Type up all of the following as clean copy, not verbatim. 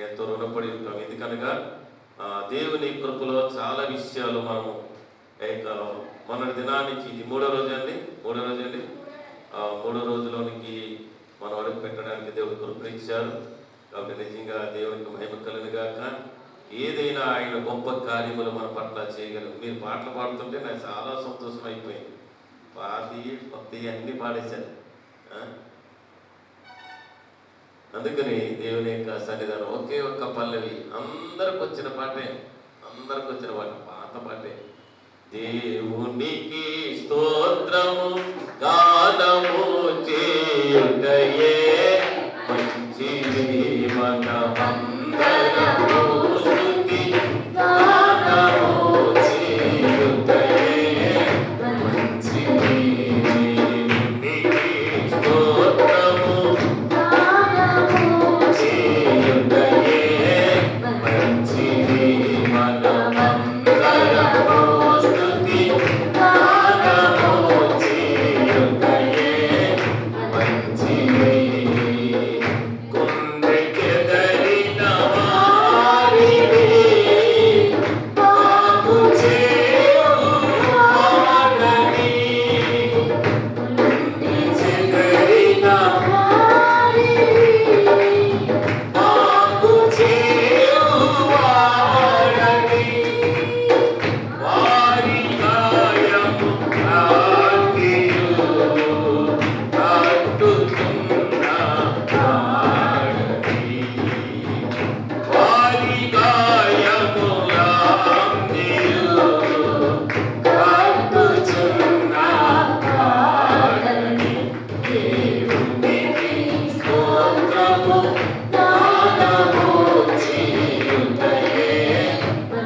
ఎంతో రుణపడి ఉంటాం. ఎందుకనగా దేవుని కృపలో చాలా విషయాలు మనము మొన్నటి దినానికి ఇది మూడో రోజు అండి మూడో రోజులోనికి మనం అడుగు పెట్టడానికి దేవుడు కృపనిచ్చారు. కాబట్టి నిజంగా దేవునికి మహిమ కలుగును గాక. ఏదైనా ఆయన గొప్ప కార్యములు మన పట్ల చేయగలరు. మీరు పాటలు పాడుతుంటే నాకు చాలా సంతోషం అయిపోయింది. కొత్తవి అన్నీ పాడేశారు. అందుకని దేవుని యొక్క సన్నిధానం ఒకే ఒక్క పల్లవి అందరికి వచ్చిన పాటే, పాత పాటే. దేవునికి స్తోత్రము గానము చేయుటయే మంచిది మనమందరము స్తుతి గానము చేయుటయే మంచిది. దేవునికి స్తోత్రము గానము చేయుటయే మంచిది మనమందరము స్తుతి గానము చేయుటయే మంచిది. కొండెకెదరిన వారిని బాగు చేయువాడని, కొండెకెదరిన బాగు చేయువాడని, వారి గాయము నాటియు కట్టుచున్న వాడని, వారి గాయము నాటియు కట్టుచున్న వాడని. దేవునికి స్తోత్రము గానము చేయుటయే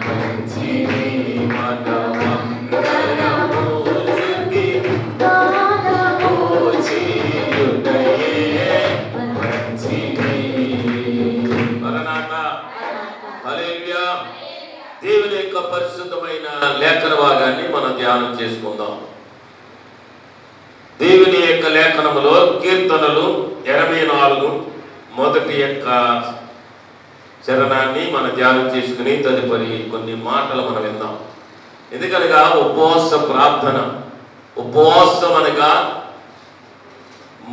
మంచిది మనమందరము స్తుతి గానము చేయుటయే మంచిది. మరణాత హల్లెలూయా. దేవుని యొక్క పరిశుద్ధమైన లేఖన భాగాన్ని మనం ధ్యానం చేసుకుందాం. దేవుని యొక్క లేఖనములో కీర్తనలు 84 మొదటి యొక్క చరణాన్ని మనం ధ్యానం చేసుకుని తదుపరి కొన్ని మాటలు మనం విందాం. ఎందుకనగా ఉపవాస ప్రార్థన, ఉపవాసం అనగా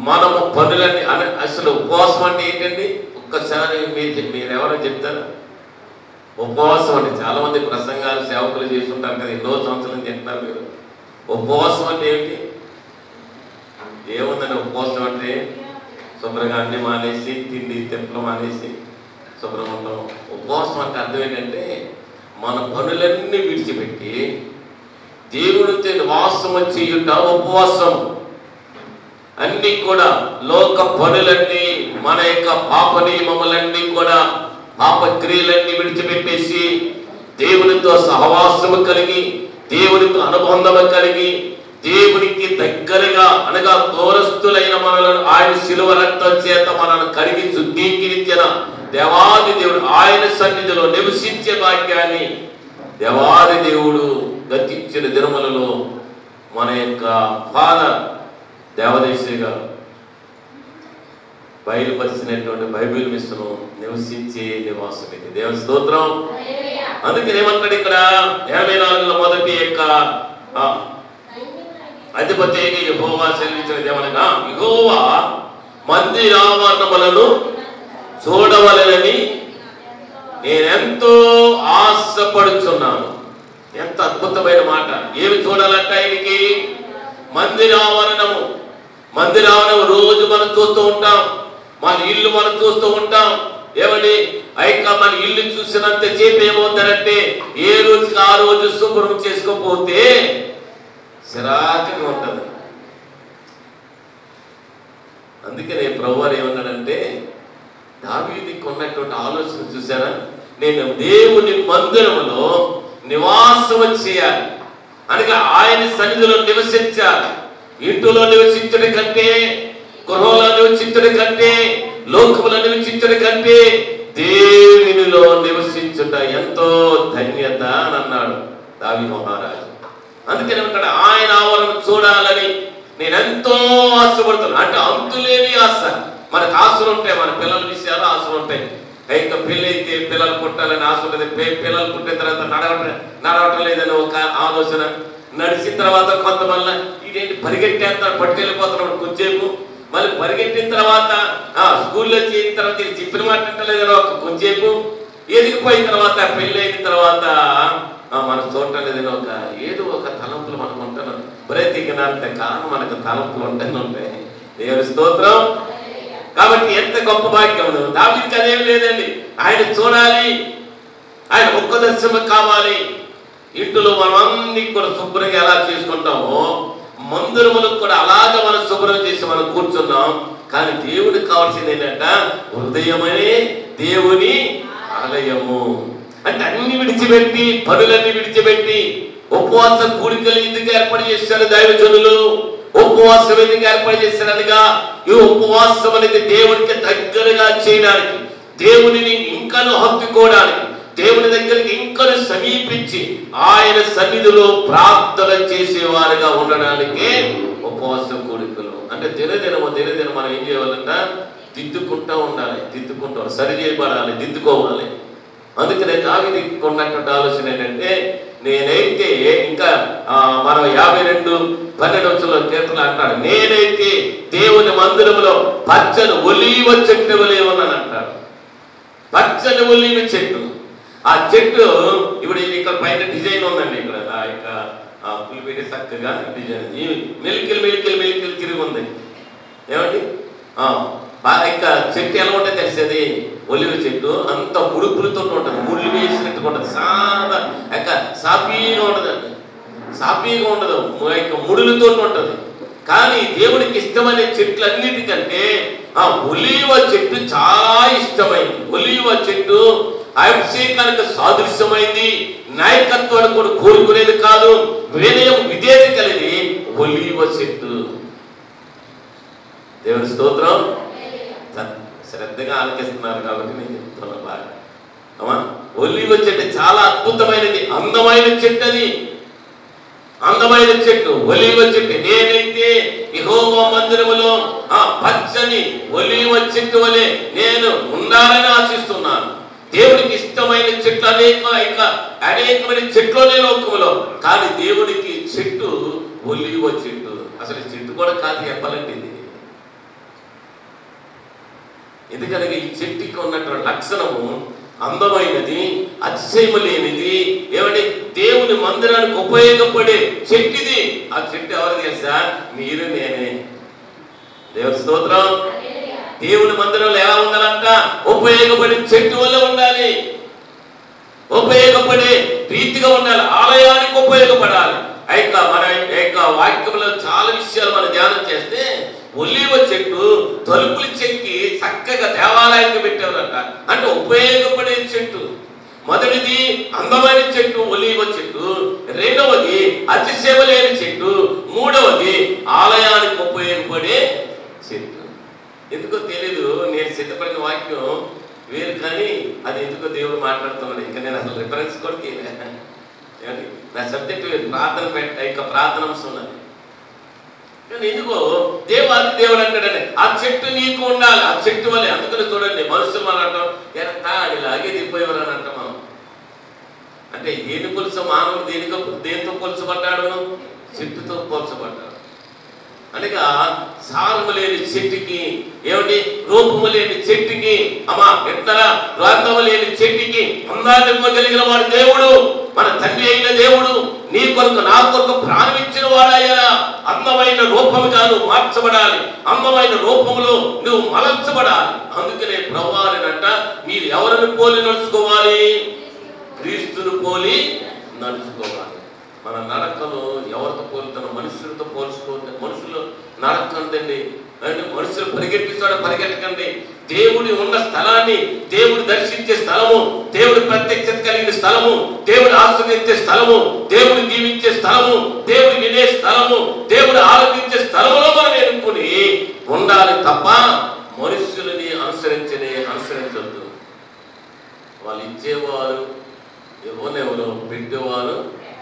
మనము పనులన్నీ అసలు ఉపవాసం అంటే ఏంటండి? ఒక్కసారి మీరు ఎవరో చెప్తారా? ఉపవాసం అంటే చాలా మంది ప్రసంగాలు సేవకులు చేస్తుంటారు కదా, ఎన్నో సంవత్సరాలు చెప్తారు. మీరు ఉపవాసం అంటే ఏమిటి? ఏముందని ఉపవాసం అంటే శుభ్రంగా అన్ని మానేసి, తిండి తిప్పలు మానేసి శుభ్రంగా ఉంటాం. ఉపవాసం అంటే అర్థం ఏంటంటే మన పనులన్నీ విడిచిపెట్టి దేవుడితో నివాసం చేయుట ఉపవాసం. అన్నీ కూడా లోక పనులన్నీ, మన యొక్క పాప నియమములన్నీ కూడా, పాప క్రియలన్నీ విడిచిపెట్టేసి దేవునితో సహవాసము కలిగి, దేవునితో అనుబంధము కలిగి, దేవునికి దగ్గరగా అనగా దూరస్తులైన మనలను ఆయన శిలువ రక్తం చేత మనల్ని కడిగి శుద్ధీకరించిన దేవాది దేవుడు ఆయన సన్నిధిలో నివసించే భాగ్యాన్ని దేవాది దేవుడు గతించిన దినములలో మన యొక్క ఫాదర్ దేవదేశి గారు బయలుపరిచినటువంటి బైబిల్ మిషను నివసించే నివాసం ఇది. దేవుని స్తోత్రం. అందుకని ఏమంటాడు ఇక్కడ 84 మొదటి యొక్క అధిపతి అయిన యెహోవా సెలవిచ్చిన దేవనగా, యెహోవా మందిరావరణములను చూడవలెనని నేనెంతో ఆశపడుచున్నాను. ఎంత అద్భుతమైన మాట! ఏమి చూడాలంటే ఆయనకి మందిరావరణము. మందిరావరణం రోజు మనం చూస్తూ ఉంటాం, మన ఇల్లు మనం చూస్తూ ఉంటాం. ఏమని అయినా మన ఇల్లు చూసినంత చేపు ఏమవుతారంటే ఏ రోజుకి ఆ రోజు శుభ్రం చేసుకోకపోతే చిరాకుగా ఉంటుంది. అందుకనే ప్రభువారు ఏమన్నాడంటే, దావీదుకి ఉన్నటువంటి ఆలోచన చూసారా? నేను దేవుని మందిరములో నివాసం చేయాలి అనగా ఆయన సన్నిధిలో నివసించాలి. ఇంటిలో నివసించడం కంటే, గృహంలో నివసించడం కంటే, లోకములో నివసించడం కంటే దేవునిలో నివసించుట ఎంతో ధన్యత అని అన్నాడు దావీదు మహారాజు. అందుకని అక్కడ ఆయన ఆవరణ చూడాలని నేను ఎంతో ఆశపడుతున్నాను. అంటే అంతులేని ఆశ. మనకు ఆశలు ఉంటాయి, మన పిల్లల విషయాలు ఆశలు ఉంటాయి, ఇంకా పెళ్ళి అయితే పిల్లలు పుట్టాలని ఆశ ఉంటుంది. పిల్లలు పుట్టిన తర్వాత నడవటం లేదని ఒక ఆలోచన. నడిచిన తర్వాత కొంతమంది ఇదేంటి పరిగెట్టేస్తారు, పట్టుకెళ్ళిపోతున్నాడు కొంచెంసేపు. మళ్ళీ పరిగెట్టిన తర్వాత స్కూల్లో చేరిన తర్వాత ఇది చెప్పిన మాట అంటలేదని ఒక కొంచెంసేపు. ఎదిగిపోయిన తర్వాత పెళ్ళి అయిన తర్వాత మనం చూడటం లేదని ఏదో ఒక తలంపులు మనకు ఉంటాను. బ్రతికినంత కారణం మనకు తలంపులు ఉంటాయి. దేవుని స్తోత్రం. కాబట్టి ఎంత గొప్ప భాగ్యం. దావీదుకి అదేం లేదండి. ఆయన చూడాలి, ఆయన ఒక్క దర్శనం కావాలి. ఇంట్లో మనం అన్ని కూడా శుభ్రంగా ఎలా చేసుకుంటామో మందిరములకు కూడా అలాగే మనం శుభ్రం చేసి మనం కూర్చున్నాం. కానీ దేవుడికి కావాల్సింది ఏంటంటే హృదయమనే దేవుని ఆలయము. అంటే అన్ని విడిచిపెట్టి, పనులన్నీ విడిచిపెట్టి ఉపవాస కూడికలు ఎందుకు ఏర్పాటు చేశారు దైవజనులు? ఉపవాసం ఎందుకు ఏర్పాటు చేశారనగా ఈ ఉపవాసం అనేది దేవుడికి దగ్గరగా చేయడానికి, దేవుడిని ఇంకను హత్తుకోవడానికి, దేవుని దగ్గరికి ఇంకను సమీపించి ఆయన సన్నిధిలో ప్రార్థన చేసేవారుగా ఉండడానికే ఉపవాస కూడికలు. అంటే దినదినము మనం ఏం చేయాలంట? దిద్దుకుంటూ ఉండాలి, సరి చేయబడాలి, దిద్దుకోవాలి. అందుకనే దావీదు ఉన్నటువంటి ఆలోచన ఏంటంటే, నేనైతే ఇంకా మనం 52:12 కీర్తనలు అంటాడు, నేనైతే దేవుని మందిరంలో పచ్చని ఒలీవ చెట్టు వలె ఉన్నాను అంటాడు. పచ్చని ఒలీవ చెట్టు. ఆ చెట్టు ఇప్పుడు ఇక్కడ పైన డిజైన్ ఉందండి. ఇక్కడ పులిపెట్టి చక్కగా డిజైన్ మెలికలు తిరిగి ఉంది. ఏమండి ఇంకా చెట్టు ఎలా ఉంటుంది తెలిసేది? ఒలివ చెట్టు అంత ముడుపులతో ఉంటుంది, ముళ్ళు వేసినట్టుగా ఉంటుంది, చాలా సాపీగా ఉండదండి, సాపీగా ఉండదు, ముడులతో ఉంటుంది. కానీ దేవుడికి ఇష్టమైన చెట్లన్నిటికంటే ఆ ఒలీవ చెట్టు చాలా ఇష్టమైంది. ఒలీవ చెట్టు అభిషేకానికి సాదృశ్యమైంది, నాయకత్వాన్ని కూడా కోరుకునేది కాదు, వినయం విధేయత కలిగి ఒలీవ చెట్టు. దేవుని స్తోత్రం. శ్రద్ధగా ఆలకిస్తున్నారు కాబట్టి నేను చెప్తున్నా బాగా. ఒలీవ చెట్టు చాలా అద్భుతమైనది, అందమైన చెట్టు. అది అందమైన చెట్టు, ఒలీవ చెట్టు. నేనైతే యెహోవా మందిరములో పచ్చని ఒలీవ చెట్టు వలె నేను ఉండాలని ఆశిస్తున్నాను. దేవుడికి ఇష్టమైన చెట్లు అనేకమైన చెట్లు లోకములో, కానీ దేవుడికి చెట్టు ఒలీవ చెట్టు. అసలు చెట్టు కూడా కాదు చెప్పాలంటే ఇది. ఎందుకనగా ఈ చెట్టుకి ఉన్నటువంటి లక్షణము అందమైనది, అతిశయము లేనిది. ఏమంటే దేవుని మందిరానికి ఉపయోగపడే చెట్టుది. ఆ చెట్టు ఎవరు తెలుసా? మీరు, నేనే. దేవుని స్తోత్రం. దేవుని మందిరంలో ఎలా ఉండాలంట? ఉపయోగపడే చెట్టు వల్ల ఉండాలి, ఉపయోగపడే రీతిగా ఉండాలి, ఆలయానికి ఉపయోగపడాలి. అయితే మన వాక్యంలో చాలా విషయాలు మనం ధ్యానం చేస్తే, ఒలీవ చెట్టు తలుపులు చెక్కి చక్కగా దేవాలయానికి పెట్టారంట. అంటే ఉపయోగపడే చెట్టు. మొదటిది అందమైన చెట్టు ఒలీవ చెట్టు, రెండవది అతిశయం లేని చెట్టు, మూడవది ఆలయానికి ఉపయోగపడే చెట్టు. ఎందుకో తెలీదు, నేను సిద్ధపడిన వాక్యం వేరు, కానీ అది ఎందుకో దేవుడు మాట్లాడుతున్నాడు. ఇంకా నేను అసలు రిఫరెన్స్ కూడా తీయలే. నా సబ్జెక్ట్ ప్రార్థనాంశం ఉన్నది. కానీ ఎందుకో దేవుడు అంటాడని ఆ చెట్టు నీకు ఉండాలి, ఆ చెట్టు వల్లే. అందుకని చూడండి, మనుషులు మనం అంటాం ఇలాగే దిగిపోయేవారు అని అంటాం మనం. అంటే దేని పులుసు మానవుడు దేనితో పోల్చబడ్డాడు? చెట్టుతో పోల్చబడ్డాడు. అనగా సారము లేని చెట్టుకి, ఏమిటి రూపము లేని చెట్టుకి, రాగము లేని చెట్టుకి అందాన్ని ఇవ్వగలిగిన వాడు దేవుడు, మన తండ్రి అయిన దేవుడు. నీ కొరకు నా కొరకు ప్రాణం ఇచ్చిన వాడయ్యా. అందమైన రూపముగా నువ్వు మార్చబడాలి, అందమైన రూపములో నువ్వు మలర్చబడాలి. అందుకనే ప్రభువానంట, మీరు ఎవరిని పోలి నడుచుకోవాలి? క్రీస్తును పోలి నడుచుకోవాలి. మన నడకను ఎవరితో పోలుతానో మనుషులతో పోల్చుకోవద్దు. మనుషులు నడకండి, మనుషులు పరిగెట్టకండి. దేవుడి ఉన్న స్థలాన్ని, దేవుడు దర్శించే స్థలము, దేవుడు ప్రత్యక్షత కలిగిన స్థలము, దేవుడు ఆశ్రయించే స్థలము, దేవుడు దీవించే స్థలము, దేవుడు వినే స్థలము, దేవుడు ఆలోచించే స్థలములో మనం ఎన్నుకుని ఉండాలి తప్ప మనుషులని అనుసరించొద్దు. వాళ్ళు ఇచ్చేవారు ఎవరెవరో, పెట్టేవారు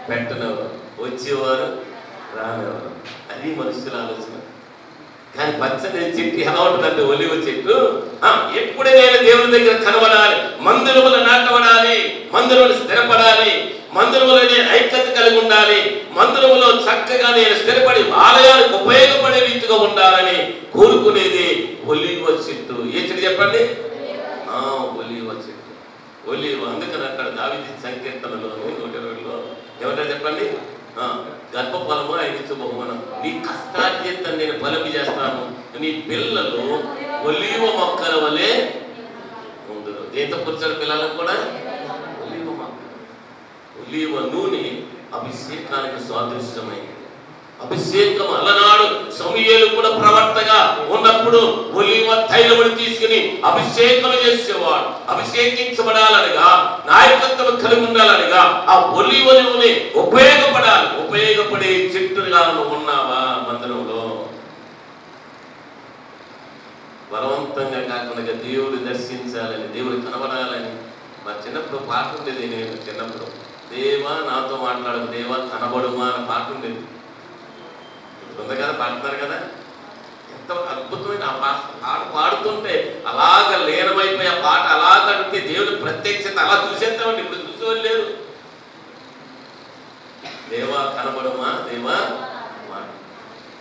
పెట్టనెవరు, వచ్చేవారు రానివారు. అది మనుషుల ఆలోచన. కానీ పచ్చని చెట్టు ఎలా ఉంటుందంటే ఒలివ చెట్టు ఎప్పుడే నేను దేవుని దగ్గర కనబడాలి, మందిరములు నాటబడాలి, మందిరములు స్థిరపడాలి, మందిరములో నేను ఐక్యత కలిగి ఉండాలి, మందిరములో చక్కగా నేను స్థిరపడి ఆలయానికి ఉపయోగపడే రీతిగా ఉండాలని కోరుకునేది ఒలివ చెట్టు. ఏ చెట్టు చెప్పండి? ఒలివ చెట్టు. ఒలివ. అందుకని అక్కడ దావీదు సంకీర్తనలో 120లో ఏమంటారు చెప్పండి? గర్భఫలము ఆయన బహుమానం, నీ కష్టార్జితం నేను ఫలము చేస్తాను, నీ పిల్లలు ఒలివ మొక్కల వలె ఉండరు. దేంతో కూర్చొని పిల్లలకు కూడా ఒలివ మొక్క. ఒలివ నూనె అభిషేకానికి సాదృశ్యమైంది. అభిషేకం అలనాడు సమూయేలు కూడా ప్రవక్తగా ఉన్నప్పుడు ఒలివ తైలమును తీసుకుని అభిషేకం చేసేవాడు. అభిషేకించబడాలనిగా, నాయకత్వం కలిగి ఉండాలనిగా ఆ ఒలివ నూనె ఉపయోగపడాలి. ఉపయోగపడే చెట్టుగా నువ్వు ఉన్నావా? మందిరంలో బలవంతంగా కాకుండా దేవుడు దర్శించాలని, దేవుడు కనబడాలని. మా చిన్నప్పుడు పాట ఉండేది. నేను చిన్నప్పుడు దేవా నాతో మాట్లాడదు, దేవా కనబడుమా అని పాట ఉండేది. ఉంది కదా, పాడుతున్నారు కదా. ఎంత అద్భుతమైన ఆ పాట పాడుతుంటే అలాగ లీనమైపోయి ఆ పాట అలాగంటే దేవుడి ప్రత్యక్షత అలా చూసేద్దామండి. ఇప్పుడు చూసేవాళ్ళు లేరు. దేవా కనబడుమా, దేవా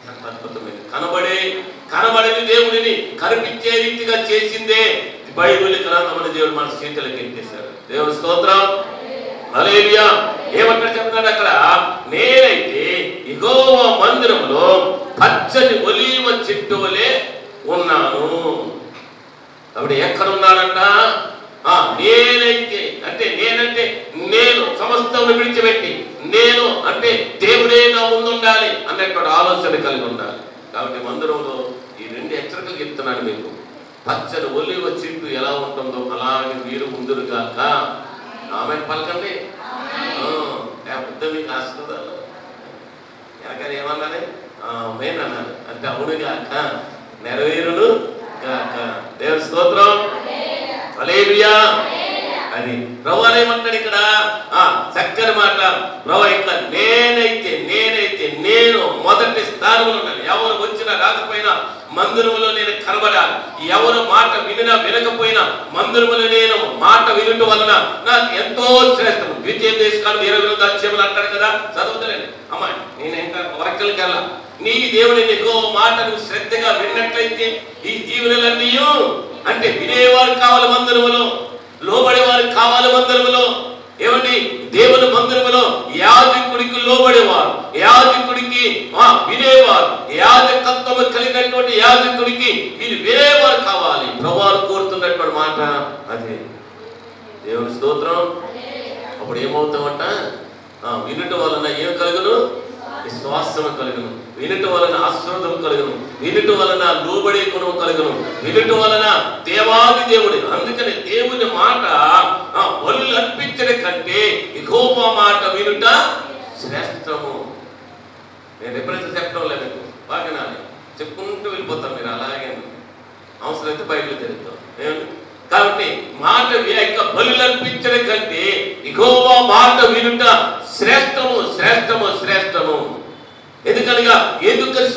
ఎంత అద్భుతమైంది. కనబడని దేవుడిని కనిపించే రీతిగా చేసిందే బైబిల్ గ్రంథమని దేవుడు మన చేతులకు ఎత్తేశారు. దేవుని స్తోత్రం. హల్లెలూయా. ఏమంటారు చెప్తున్నాడు అక్కడ? నేనైతే యెహోవా మందిరంలో పచ్చని ఒలీవ చెట్టు వలె ఉన్నాను. అప్పుడు ఎక్కడ ఉన్నాడంట? నేనైతే అంటే నేను సమస్తం విడిచిపెట్టి, నేను అంటే దేవుడే నా ముందు ఉండాలి అన్నటువంటి ఆలోచన కలిగి ఉండాలి. కాబట్టి మందిరంలో ఈ 2 హెచ్చరికలు చెప్తున్నాను మీకు. పచ్చని ఒలీవ చెట్టు ఎలా ఉంటుందో అలాగే మీరు ముందురుగాక. ఆమెను పలకండి. మీకు ఆశీర్వాదాలు ఎనకని ఏమన్నానే? మేన్ అన్నాను అంటే అవును గాక, నెరవేరును గాక. దేవుని స్తోత్రం. హల్లెలూయా. అది ప్రభు ఏమంటాడు ఇక్కడ? చక్కని మాట. ప్రభు ఇక్కడ నేనైతే నేను మొదటి స్థానంలో ఉన్నాను. ఎవరు వచ్చినా రాకపోయినా మందిరములో నేను కనబడాలి. ఎవరు మాట వినినా వినకపోయినా మందిరములో నేను మాట వినుట వలన నాకు ఎంతో శ్రేష్టం. ద్వితీయోపదేశకాండం 20 అధ్యాయములు అంటాడు కదా, చదువుతలేండి అమ్మా. నేను ఇంకా వాక్యాలకి వెళ్ళా. నీ దేవుని నీకు మాట నువ్వు శ్రద్ధగా విన్నట్లయితే ఈ దీవెనలన్నీ అంటే వినేవారు కావాలి మందిరములో, లోబడేవారు కావాలి మందిరములో. ఏమండి? దేవుని మందిరములో యాజకుడికి లోబడేవారు, యాజకుడికి వినేవారు, యాజకత్వము కలిగినటువంటి యాజకుడికి వీరు వినేవారు కావాలి. ప్రభువు కోరుతున్నటువంటి మాట అదే. దేవుని స్తోత్రం. అప్పుడు ఏమవుతామంట? వినుట వలన ఏం కలుగును? విశ్వాసము కలుగును. వినుట వలన ఆశీర్వాదం కలుగును. వినుట వలన లోబడే గుణం కలుగును. వినుట వలన దేవాది దేవుడు. అందుకని దేవుని మాట బలులు అర్పించడం కంటే యెహోవా మాట వినుట శ్రేష్టము. నేను ఎప్పుడైతే చెప్పడం లేదు మీకు బాగా చెప్పుకుంటూ వెళ్ళిపోతాం. మీరు అలాగే అవసరమైతే బయటకు తిరుగుతాం. కాబట్టి మాట బలులు అర్పించడం కంటే యెహోవా మాట వినుట శ్రేష్టము. ఎందుకనగా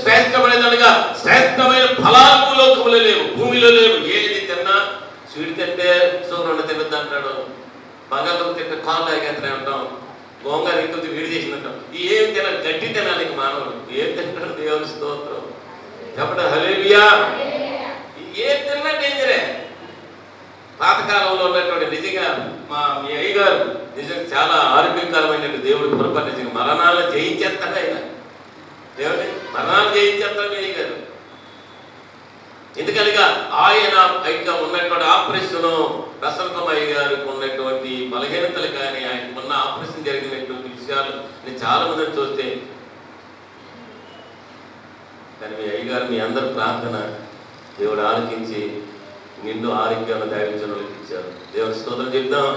శ్రేష్టమైనదనగా శ్రేష్టమైన ఫలాలు లోకములో లేవు, భూమిలో లేవు. ఏది తిన్నా స్వీట్ తింటే సూర్యుడు తినద్దు అంటాడు, బంగాళదుంప తింటే కాళ్ళు ఎగేతనే ఉంటాం, గోంగూర ఇంకొంచెం విడి చేసినట్టాం. ఏం తినాలి? గడ్డి తినాలి మానవుడు. ఏం తింటాడు? దేవుని స్తోత్రం చెప్పండి. హల్లెలూయా. ఏం తిన్నా డేంజరే. పాతకాలంలో ఉన్నటువంటి నిజంగా మీ అయ్యగారు నిజంగా చాలా ఆరోగ్యకరమైన దేవుడి కృప. నిజంగా మరణాలను జయించేస్తాడు ఆయన. దేవుడి మరణాలు జయించేస్తాడు మీ అయ్యగారు. ఎందుకనగా ఆయన ఇంకా ఉన్నటువంటి ఆపరేషన్ ప్రసన్నమయ్య గారికి ఉన్నటువంటి బలహీనతలు కానీ ఆయనకు ఉన్న ఆపరేషన్ జరిగినటువంటి విషయాలు నేను చాలా మందిని చూస్తే, కానీ మీ అయ్యగారు మీ అందరి ప్రార్థన దేవుడు ఆలకించి నిండు ఆరోగ్యాన్ని దైవజనులకు ఇచ్చారు. దేవుని స్తోత్రం చెప్దాం.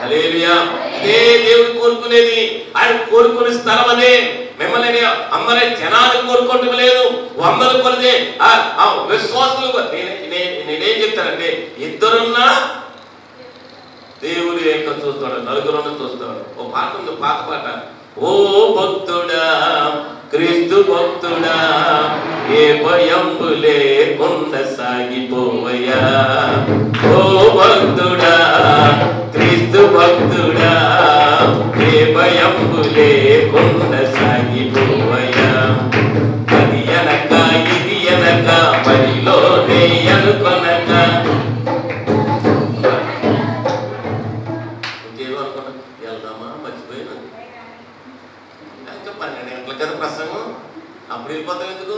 హల్లెలూయా. ఇదే దేవుడు కోరుకునేది. ఆయన కోరుకునే స్థలం అదే. మిమ్మల్ని అందరే జనాలు కోరుకోవటం లేదు, అందరూ కొలిదే విశ్వాసులు. నేనేం చెప్తానంటే, ఇద్దరున్నా దేవుడు ఏంటో చూస్తాడు, నలుగురున్నా చూస్తాడు. ఓ పాట ఉంది, పాత పాట. ఓ భక్తుడా క్రీస్తు భక్తుడా ఏ భయంబు లేకుండా సాగిపోవయ్యా. ఓ భక్తుడా క్రీస్తు భక్తుడా ఏ భయంబు లేకుండా సాగిపోవయ్యా. అది అనక ఇది అనక పనిలోనే అనుకొనక ఇంకేమనుకున్నా వెళ్దామా మర్చిపోయినా 12 గంటల కదా ప్రసంగం. అప్పుడు వెళ్ళిపోతాం ఎందుకు?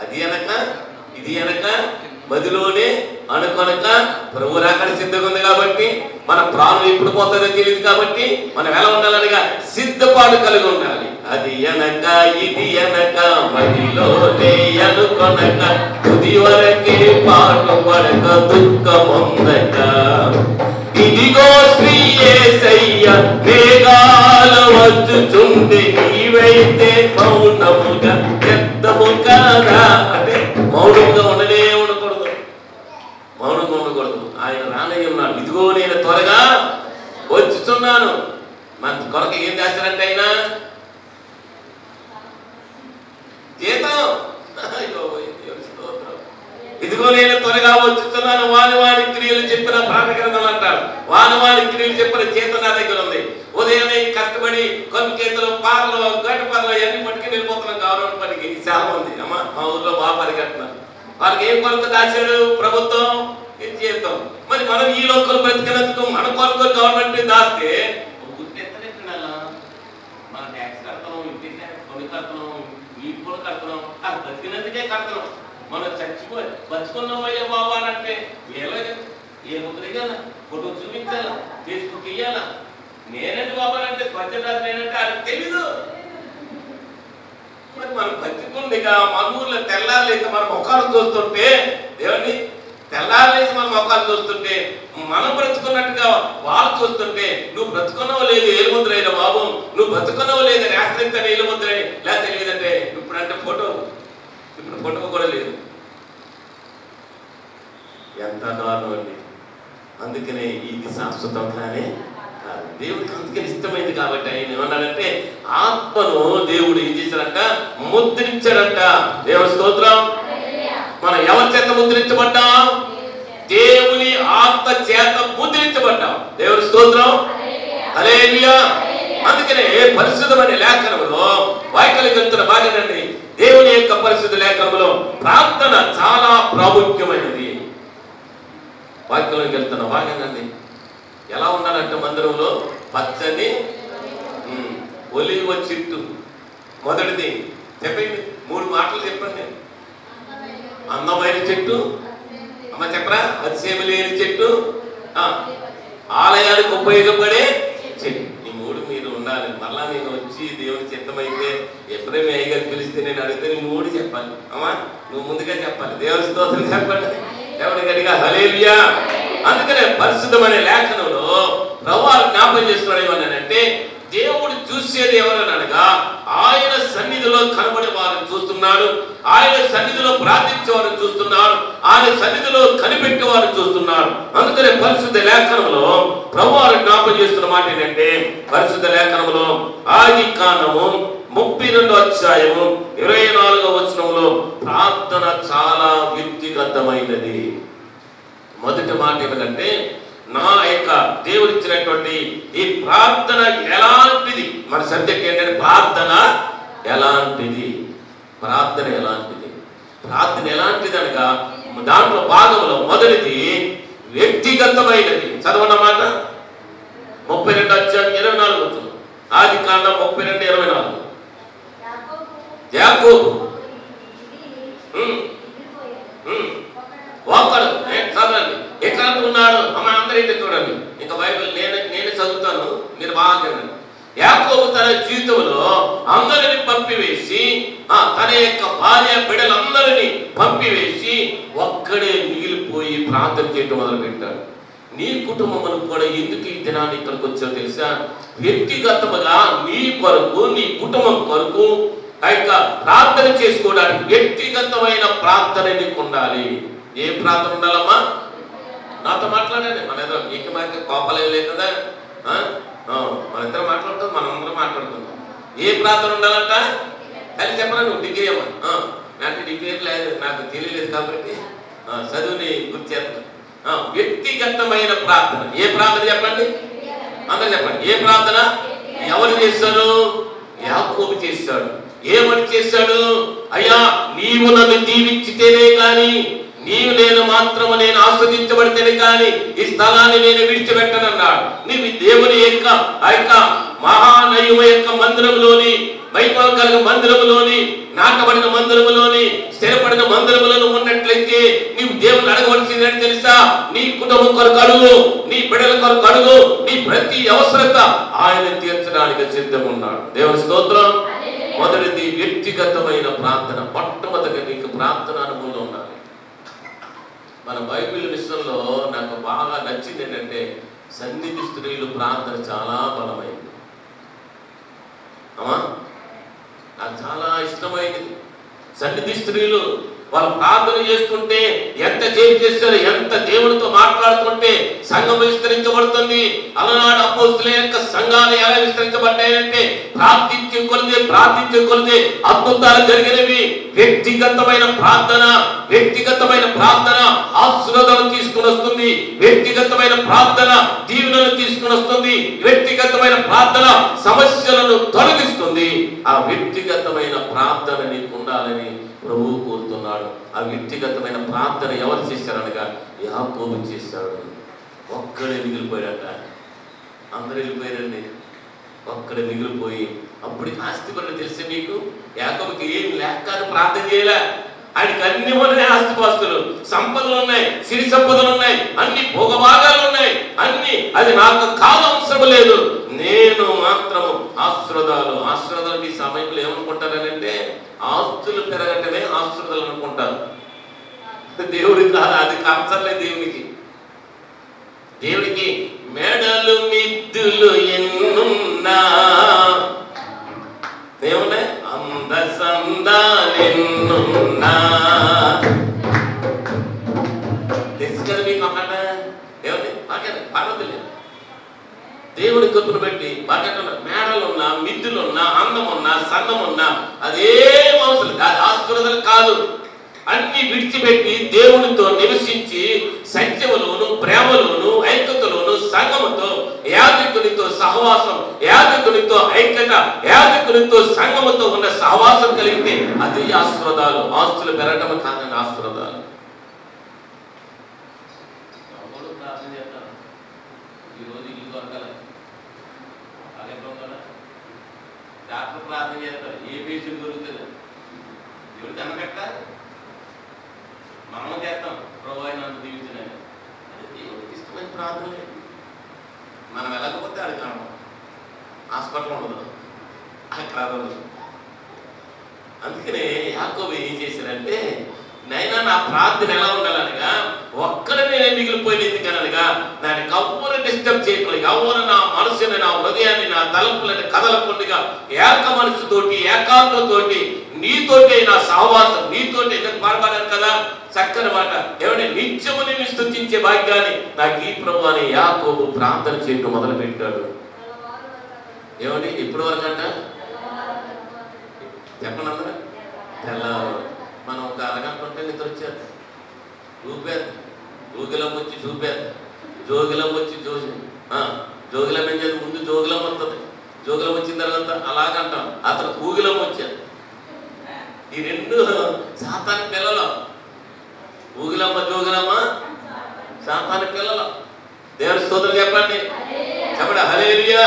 అది అనక ఇది అనక మదిలోనే అనుకొనక ప్రభు రాకడ సిద్ధంగా ఉంది కాబట్టి మన ప్రాణం ఎప్పుడు పోతుందో తెలియదు కాబట్టి మనం ఎలా ఉండాలనగా సిద్ధపాటు కలిగి ఉండాలి. అది అనక ఇది అనక మదిలోనే అనుకొనక తుది వరకే పాటు పడక దుఃఖముందక. ఇదిగో శ్రీ యేసయ్య మేఘాల వచ్చుచుండి నీవైతే మౌనముగా వ్యక్తము కాదా. అంటే మౌనంగా ఉండకూడదు, మౌనంగా ఉండకూడదు. ఆయన రానయ్య ఉన్నాడు. ఇదిగో నేను త్వరగా వచ్చుచున్నాను. మన కొరకు ఏం చేస్తారంటే ఆయన జీతం. ఇదిగో నేను త్వరగా వచ్చుతున్నాను. వాని క్రియలు చెప్పిన ప్రాణగ్రంథం అంటారు. వాని క్రియలు చెప్పిన జీతం నా దగ్గర ఉంది. ఉదయమే కష్టపడి కొన్ని కేంద్రం పార్లు గడ్డి పనులు అన్ని పట్టుకుని వెళ్ళిపోతున్నాం గవర్నమెంట్ పనికి. చాలా ఉంది అమ్మా మా ఊర్లో బాగా పరిగెడుతున్నారు. వాళ్ళకి ఏం కొరకు దాచాడు ప్రభుత్వం? జీతం. మరి మనం ఈ లోకల్ బ్రతికినందుకు మన కొరకు గవర్నమెంట్ దాస్తే మన ట్యాక్స్ కడతాం, ఇంటి కొన్ని కడతాం, వీటి కూడా కడతాం. అది బ్రతికినందుకే కడతాం. మనం చచ్చిపోయి బతుకున్నామయ్యా బాబు అని అంటే ఏ ముద్ర ఇయ్యాలా, ఫోటో చూపించాలా, ఫేస్బుక్ ఇయ్యాలా. నేనంటే బాబు అంటే స్వచ్ఛత నేనంటే అది తెలీదు. మరి మనం బతుకుందిగా మన ఊర్లో తెల్లారులేసి మన ముఖాలు చూస్తుంటే దేవుని తెల్లారులేసి మన ముఖాలు చూస్తుంటే మనం బ్రతుకున్నట్టుగా వాళ్ళు చూస్తుంటే నువ్వు బ్రతుకున్నావు లేదు ఏలు ముద్ర అయినా బాబు, నువ్వు బ్రతుకున్నావు లేదు రాష్ట్రీయ ఏలు ముద్ర లేదా తెలియదంటే ఇప్పుడంటే ఫోటో కూడా లేదు. ఎంత దారుణం అండి. అందుకనే ఇది శాశ్వతం కానీ దేవుడికి అందుకని ఇష్టమైంది కాబట్టి ఆయన ఏమన్నాడంటే ఆత్మను దేవుడు ఏం చేశాడంట? ముద్రించాడంట. దేవుడి స్తోత్రం. మనం ఎవరి చేత ముద్రించబడ్డాం? దేవుని ఆత్మ చేత ముద్రించబడ్డాం. దేవుడి స్తోత్రం. హల్లెలూయా. అందుకనే పరిశుద్ధమైన లేఖనంలో వైకల్యగంతుల భాగండి దేవుని యొక్క పరిశుద్ధ లేఖనంలో ప్రార్థన చాలా ప్రాముఖ్యమైనది. వాక్యంలోకి వెళ్తున్న భాగండి ఎలా ఉన్నారంటే మందిరంలో పచ్చని ఒలివ చెట్టు. మొదటిది చెప్పండి, 3 మాటలు చెప్పండి. అందమైన చెట్టు, అమ్మ చెప్పరా, అతిశయము లేని చెట్టు, ఆలయానికి ఉపయోగపడే చెట్టు. ఈ 3 మీరు ఉండాలి. మళ్ళా నేను వచ్చి దేవుని చిత్తమైతే ఎప్పుడైనా అయ్యగారు పిలిస్తే నేను అడిగితే నేను 3 చెప్పాలి. అమ్మా నువ్వు ముందుగా చెప్పాలి. దేవుని స్తోత్రం చెప్పండి. ఎవరి గట్టిగా హల్లెలూయా. అందుకనే పరిశుద్ధమైన లేఖనంలో ప్రభువు జ్ఞాపకం చేస్తున్నాడు ఏమన్నానంటే దేవుడు చూసేది ఎవరనగా ఆయన సన్నిధిలో కనబడే వారిని చూస్తున్నాడు, ఆయన సన్నిధిలో ప్రార్థించే వారిని చూస్తున్నాడు, ఆయన సన్నిధిలో కనిపెట్టే వారిని చూస్తున్నాడు. అందుకనే పరిశుద్ధ లేఖనంలో ప్రభువు జ్ఞాపకం చేస్తున్న మాట ఏంటంటే పరిశుద్ధ లేఖనంలో ఆదికాండము 32వ అధ్యాయము 24వ వచనంలో ప్రార్థన చాలా వ్యక్తిగతమైనది. మొదటి మాట ఏమిటంటే నా యొక్క దేవుడిచ్చినటువంటి ఈ ప్రార్థన ఎలాంటిది. మన సబ్జెక్ట్ ఏంటంటే ప్రార్థన ఎలాంటిది. ప్రార్థన ఎలాంటిది. ప్రార్థన ఎలాంటిది అనగా దాంట్లో భాగంలో మొదటిది వ్యక్తిగతమైనది. చదవన్నమాట 32వ అధ్యాయం 24వ వచనం. ఆదికాండం 32:24. యాకోబు ఒకడు చదవండి ఎక్కడ ఉన్నాడు అమ్మ అందరైతే చూడండి. ఇంకా బైబిల్ నేను చదువుతాను, మీరు బాగా వినండి. యాకోబు తన జీవితంలో అందరిని పంపివేసి తన యొక్క భార్య బిడ్డలందరినీ పంపివేసి ఒక్కడే మిగిలిపోయి ప్రార్థన చేయడం మొదలు పెట్టాడు. నీ కుటుంబం కూడా ఎందుకు ఈ దినాన్ని ఇక్కడికి వచ్చావు తెలుసా? వ్యక్తిగతముగా నీ కొరకు నీ కుటుంబం కొరకు ప్రార్థన చేసుకోవడానికి వ్యక్తిగతమైన ప్రార్థన నీకు ఉండాలి. ఏ ప్రార్థన ఉండాలమ్మా? నాతో మాట్లాడండి. మన ఎదురు మీకు మాకు కోపలేదు లేదు కదా, మన ఇద్దరు మాట్లాడుతాం, మనం అందరం మాట్లాడుకుందాం. ఏ ప్రార్థన ఉండాలంట? అది చెప్పరా నువ్వు డిగ్రీ అమ్మా, నాకు డిగ్రీ లేదు, నాకు తెలియలేదు కాబట్టి చదువుని గుర్తు చేస్తాను. వ్యక్తిగతమైన ప్రార్థన. ఏ ప్రార్థన చెప్పండి, అందరూ చెప్పండి. ఏ ప్రార్థన ఎవరు చేశారు? యాకోబు చేశాడు. ఏమని చేశాడు? అయ్యా నీవు నన్ను దీవించితేనే కానీ, నీవు నేను మాత్రము నేను ఆస్వాదించబడితేనే కానీ ఈ స్థలాన్ని నేను విడిచిపెట్టనన్నాడు. నీవు దేవుని యొక్క ఆ యొక్క మహానయుమ యొక్క మందిరంలోని, వైభవం కలిగిన మందిరంలోని, నాటబడిన మందిరంలోని, స్థిరపడిన మందిరంలో ఉన్నట్లయితే నీవు దేవుని అడగవలసింది అని తెలుసా? నీ కుటుంబం కొరకు అడుగు, నీ బిడ్డల కొరకు అడుగు, నీ ప్రతి అవసరత ఆయన తీర్చడానికి సిద్ధం ఉన్నాడు. దేవుని స్తోత్రం. మొదటిది వ్యక్తిగతమైన ప్రార్థన. మొట్టమొదటి నీకు ప్రార్థన అనుభవంలో ఉండాలి. మన బైబిల్ విషయంలో నాకు బాగా నచ్చింది ఏంటంటే సన్నిధి స్త్రీలు ప్రార్థన చాలా బలమైంది. అమ్మా నాకు చాలా ఇష్టమైంది. సన్నిధి స్త్రీలు వాళ్ళు ప్రార్థన చేస్తుంటే ఎంత చేసి చేస్తారు, ఎంత దేవుడితో మాట్లాడుతుంటే సంఘం విస్తరించబడుతుంది. అలనాడు అపోస్తుల యొక్క సంఘాలు ఎలా విస్తరించబడ్డాయంటే ప్రార్థించే కొలిదే అద్భుతాలు జరిగినవి. వ్యక్తిగతమైన ప్రార్థన, వ్యక్తిగతమైన ప్రార్థన ఆశీర్వాదాలను తీసుకుని వస్తుంది. వ్యక్తిగతమైన ప్రార్థన దీవెనలను తీసుకుని వస్తుంది. వ్యక్తిగతమైన ప్రార్థన సమస్యలను తొలగిస్తుంది. ఆ వ్యక్తిగతమైన ప్రార్థన నీకు ఉండాలని ప్రభువు కోరుతున్నాడు. ఆ వ్యక్తిగతమైన ప్రార్థన ఎవరు చేశారనగా యాకోబు చేశాడు. ఒక్కడే మిగిలిపోయాడట. అందరూ వెళ్ళిపోయారండి, ఒక్కడే మిగిలిపోయి అప్పటికి ఆస్తిపరులు తెలిసి మీకు యాకోబుకి ఏం లేక ప్రార్థన చేయలే. ఆయనకి అన్ని ఉన్నాయి, ఆస్తిపాస్తులు, సంపదలు ఉన్నాయి, సిరి సంపదలు ఉన్నాయి, అన్ని భోగభాగాలు ఉన్నాయి, అన్ని అది నాకు కాదు, అవసరం లేదు, నేను మాత్రము ఆశీర్వాదాలు. ఈ సమయంలో ఏమనుకుంటారంటే ఆస్తులు పెరగటమే ఆశీర్వాదాలు అనుకుంటారు. దేవుడికి కాదు, అది అవసరం దేవునికి. దేవుడికి మెడలు మిద్దులు ఎన్నున్నా, దేవుడే అంద సందాలెన్నున్నా, తెలుసు కదా మీకు అన్నమాట. దేవుడి పర్వతులే దేవుడి కృపను బట్టి బాగా మేడలున్నా, మిద్దులున్నా, అందమున్నా, సన్నమున్నా అదేం అవసరం కాదు, ఆశీర్వాదాలు కాదు. అన్ని విడిచిపెట్టి దేవునితో నివసించి సత్యములోను, ప్రేమలోను, ఐక్యతలోను, సంఘముతో, యాజకునితో సహవాసం, యాజకునితో ఐక్యత, యాజకునితో సంఘముతో ఉన్న సహవాసం కలిగితే అది ఆశీర్వాదాలు. ఆస్తులు పెరగటం కాదని ఆశీర్వాదాలు. ఈరోజు ఇల్లు దొరకాలి, డాక్టర్ ప్రార్థన చేస్తారు, ఏ పేషెంట్ దొరుకుతుంది, ఎవరు కనకట్ట మనం చేస్తాం, ప్రభు నన్ను దీవించినాయి. అది దేవుడికి ఇష్టమైన ప్రార్థన. మనం వెళ్ళకపోతే అది కారణం, హాస్పిటల్ ఉండదు, అక్కడ ఉండదు. అందుకనే యాకోబు ఏం చేశారంటే, నైనా నా ప్రార్థన ఎలా ఉండాలనగా ఒక్కడనే మిగిలిపోయింది. ఎందుకనగా దాన్ని ఎవ్వరు డిస్టర్బ్ చేయట్లేదు, ఎవరు నా మనసుని, నా హృదయాన్ని, నా తలంపులని కదలకుండగా ఏక మనసుతోటి, ఏకాంతంతోటి నీతోటే నా సహవాసం, నీతోటే ఎందుకు పాల్పడాను కదా చక్కని మాట. ఏమంటే నిత్యము నేను స్తుతించే భాగ్యాన్ని నాకు ఈ ప్రభు అని యాకోబు ప్రార్థన చేయడం మొదలు పెట్టాడు. ఏమండి ఇప్పటి వరకు అంట చెప్పండి అందరూ, తెల్లవారు మనం ఒక అరగంట ఉంటే నిద్ర వచ్చారు, చూపారు, జోగిలం వచ్చి చూపారు, జోగిలం వచ్చి జోగిలం ఏం చేయాలి, ముందు జోగిలం వస్తుంది, జోగిలం వచ్చిన తర్వాత అలాగంటాం, అతను ఊగిలం వచ్చారు. ఈ రెండు సాతాని పిల్లలు, ఊగిలమ్మ జోగిలమ్మ సాతాని పిల్లలు. దేవుని స్తోత్రం చెప్పండి, చెప్పండి హల్లెలూయా.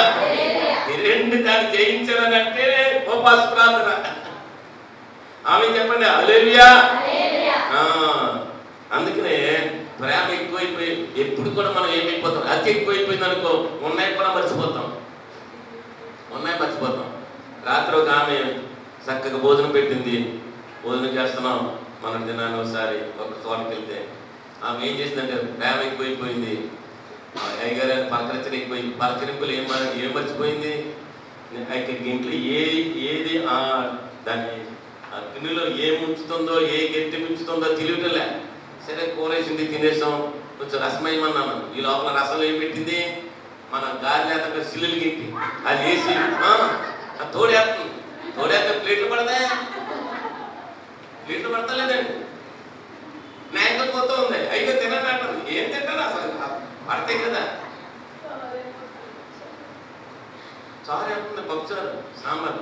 ఈ రెండు దాన్ని జయించాలంటే ఉపవాస ప్రార్థన. ఆమె చెప్పండి హల్లెలూయా. అందుకనే ప్రేమ ఎక్కువైపోయి ఎప్పుడు కూడా మనం ఏమైపోతాం, అతి ఎక్కువైపోయింది అనుకో ఉన్నాయి కూడా మర్చిపోతాం. రాత్రి ఒక ఆమె చక్కగా భోజనం పెట్టింది, భోజనం చేస్తున్నాం మన దినాన్ని ఒకసారి ఒక చోటుకి వెళ్తే ఆమె ఏం చేసిందంటే ప్రేమ ఎక్కువైపోయింది, అయ్యగారు పలకరింపులు ఏం మర్చిపోయింది. ఇంట్లో ఏది దాన్ని గిన్నెలో ఏం ఉంచుతుందో, ఏ గట్టి ఉంచుతుందో తెలియటలే. సరే కూర వేసింది, తినేసాం, కొంచెం రసం వేయమన్నాను. ఈ లోపల రసంలో ఏం పెట్టింది, మన గాలి సిల్లులు గిట్టి అది వేసి తోడేస్తుంది. లీటర్ పడతాయా? లీటర్ పడతలేదండి. మ్యాంగో పోతూ ఉంది, అయ్యో తినండి అంటారు. ఏం తింటారు అసలు? పడతాయి కదా. చారు వేస్తుంది, పప్పుచారు, సాంబార్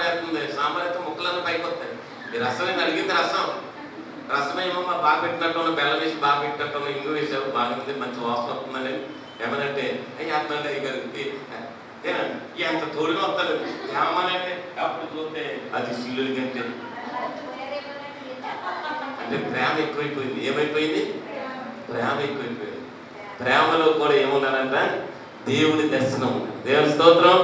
వేస్తుంది. సాంబార్ అయితే ముక్కలన్నీ పైకి వస్తాయి. ఈ రసం ఏంటి అడిగింది? రసమేమో బాగా పెట్టినట్టు, బెల్లం వేసి బాగా పెట్టినట్టు, ఇంగు వేసావు, బాగుంది, మంచి వాసన వస్తుందని ఏమనంటే అయ్యి అర్థండి అయ్యి ఎంత తోడుగా వస్తారు ఏమనంటే అప్పుడు చూస్తే అది సిల్లుడి కంటే అంటే ప్రేమ ఎక్కువైపోయింది. ఏమైపోయింది? ప్రేమ ఎక్కువైపోయింది. ప్రేమలో కూడా ఏమున్నానంట? దేవుడి దర్శనం. దేవుని స్తోత్రం.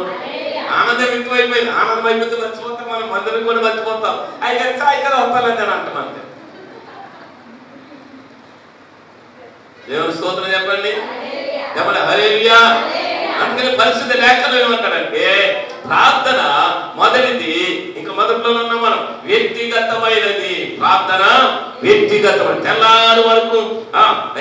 ఆనందం ఎక్కువైపోయింది. ఆనందం అయిపోతే మర్చిపోతాం, మనం అందరం కూడా మర్చిపోతాం. అయితే సాయంకాలం వస్తాలని అని అంటాం అంతే. దేవుని స్తోత్రం చెప్పండి, చెప్పండి హల్లెలూయా. అందుకని పరిస్థితి లేఖనం ఏమంటాడంటే ప్రార్థన మొదటిది, ఇంకా మొదట్లో ఉన్నాం మనం, వ్యక్తిగతమైనది. ప్రార్థన వ్యక్తిగతమైన. తెల్లారి వరకు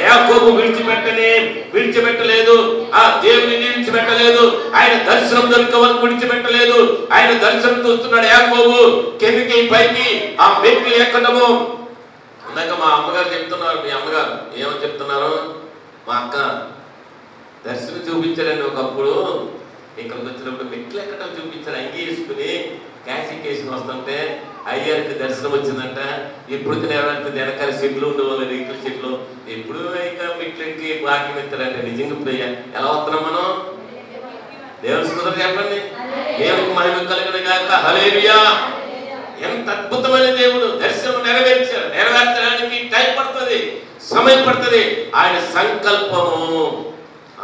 యాకోబు విడిచిపెట్టలేదు, ఆ దేవుని విడిచిపెట్టలేదు, ఆయన దర్శనం దొరికే వరకు విడిచిపెట్టలేదు. ఆయన దర్శనం చూస్తున్నాడు యాకోబు, కిందకి పైకి ఆ వ్యక్తులు ఎక్కడము. ఇందాక మా అమ్మగారు చెప్తున్నారు, మీ అమ్మగారు ఏమని చెప్తున్నారు? మా అక్క దర్శనం చూపించారండి. ఒకప్పుడు ఇక్కడికి వచ్చినప్పుడు మెట్లు ఎక్కడం చూపించారు. అంగి వేసుకుని క్యాసింగ్ వేసుకుని వస్తుంటే అయ్యారికి దర్శనం వచ్చిందంట. ఎప్పుడు తినేవాళ్ళకి వెనకాల చెట్లు ఉండేవాళ్ళు, రీకుల చెట్లు. ఎప్పుడు ఇంకా మెట్లకి భాగ్యం ఎత్తారంటే నిజంగా ప్రియ ఎలా వస్తున్నాం మనం? దేవుని స్తోత్రం చెప్పండి. దేవునికి మహిమ కలిగిన గాక హల్లెలూయా. ఎంత అద్భుతమైన దేవుడు! దర్శనం నెరవేర్చడానికి టైం పడుతుంది, సమయం పడుతుంది. ఆయన సంకల్పము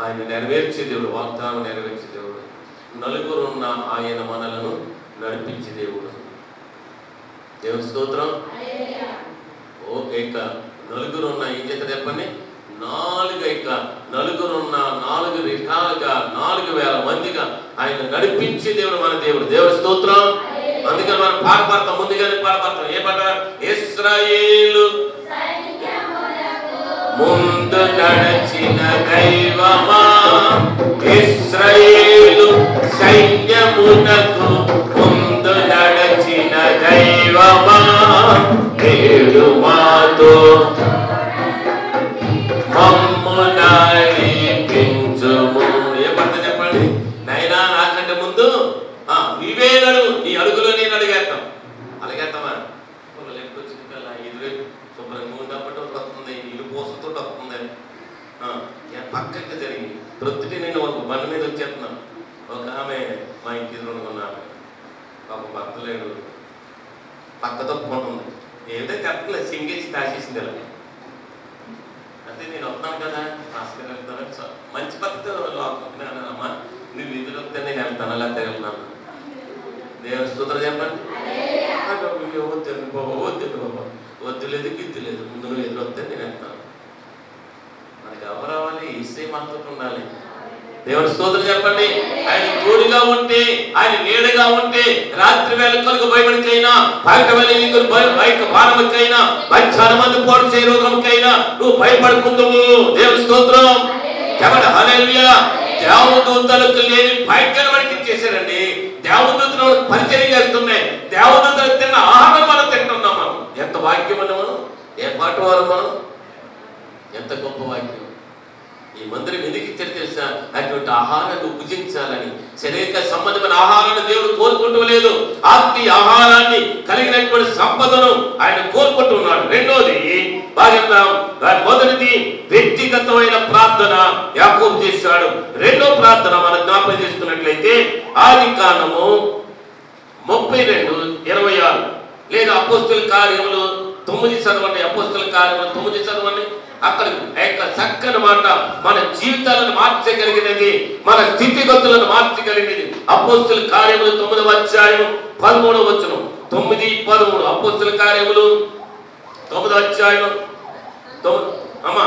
ఆయన నెరవేర్చే దేవుడు, వాగ్దానం నెరవేర్చే దేవుడు. నలుగురున్న ఆయన మనలను నడిపించే దేవుడు. దేవుని స్తోత్రం. ఇక నలుగురున్న ఏం చేత చెప్పండి? నలుగురున్న 4 రకాలుగా 4,000 మందిగా ఆయన నడిపించే దేవుడు మన దేవుడు. దేవుని స్తోత్రం. అందుకని మనం పాట పాడతాం, ముందుగానే పాట పాడతాం. ఏ పాట? ఇశ్రాయేలు ముందు నడచిన దైవమా, ఇశ్రాయేలు సైన్యమునకు ముందు నడచిన దైవమా, నేడు మాతో మమ్ము నడిపించుము. ఏ పాట చెప్పండి? నైనా నాకంటే ముందు నీవే నడు, నీ అడుగులో నేను అడిగేస్తాం. అలాగేస్తామా? లేకపోతే ఎదురు శుభ్రంగా ఉండబట్టి వస్తుంది, ఇల్లు పోసతో వస్తుంది. పక్కకి జరిగి ప్రొద్దుటి నేను ఒక బండి మీద వచ్చేస్తున్నాను. ఒక ఆమె మా ఇంటి ఎదురుకున్నాను, ఒక భర్త లేడు, పక్కతో పోతుంది. ఏదో చెప్పలేదు, సింగేసి దాచేసింది. అలా అంటే నేను వస్తున్నాను కదా, ఆస్కర్ వెళ్తాను, మంచి పక్కతో అమ్మా నువ్వు ఎదురు వస్తే నేను వెళ్తాను, అలా తిరుగుతున్నాను. దేవుని స్తోత్రం చెప్పండి. వద్దు లేదు, గిద్దు లేదు, ముందు నువ్వు ఎదురు వస్తే నేను వెళ్తాను. మనకి ఎవరు రావాలి? ఈసే మనతో ఉండాలి. దేవుని స్తోత్రం చెప్పండి. ఆయన తోడుగా ఉంటే, ఆయన నీడగా ఉంటే, రాత్రి వేళ కలుగు భయపడికైనా, పగట వేళ భారముకైనా, మధ్యాహ్నం మంది పోటు చేయ రోగముకైనా నువ్వు భయపడుకుందువు. దేవుని స్తోత్రం చెప్పండి హల్లెలూయా. దేవదూతలకు లేని భాగ్యాన్ని మనకి ఇచ్చేసారండి. దేవదూతలు పరిచయం చేస్తున్నాయి. దేవదూతలు తిన్న ఆహారం మనం తింటున్నాం. మనం ఎంత భాగ్యం అన్న మనం, ఏ పాట వారు మనం, ఎంత గొప్ప భాగ్యం. ఈ మందిరం ఎందుకు ఇచ్చారు తెలుసా? అటువంటి ఆహారాన్ని భుజించాలని. శరీర సంబంధమైన ఆహారాన్ని దేవుడు కోరుకుంటూ లేదు, ఆత్మీయ ఆహారాన్ని కలిగినటువంటి సంపదను ఆయన కోరుకుంటూ ఉన్నాడు. రెండోది బాగా మొదటిది వ్యక్తిగతమైన ప్రార్థన యాకోబు చేశాడు. రెండో ప్రార్థన మనం జ్ఞాపకం చేసుకున్నట్లయితే ఆదికాండము 32:26 లేదా అపోస్తల కార్యములు 9 చదవండి. అపోస్తల కార్యములు 9 చదవండి. అక్కడ చక్కని మాట మన జీవితాలను మార్చగలిగినది, మన స్థితిగతులను మార్చగలిగినది. అపోస్తల కార్యములు 9వ అధ్యాయం 13వ వచనం. 9:13 అపోస్తల కార్యములు 9వ అధ్యాయం అమ్మా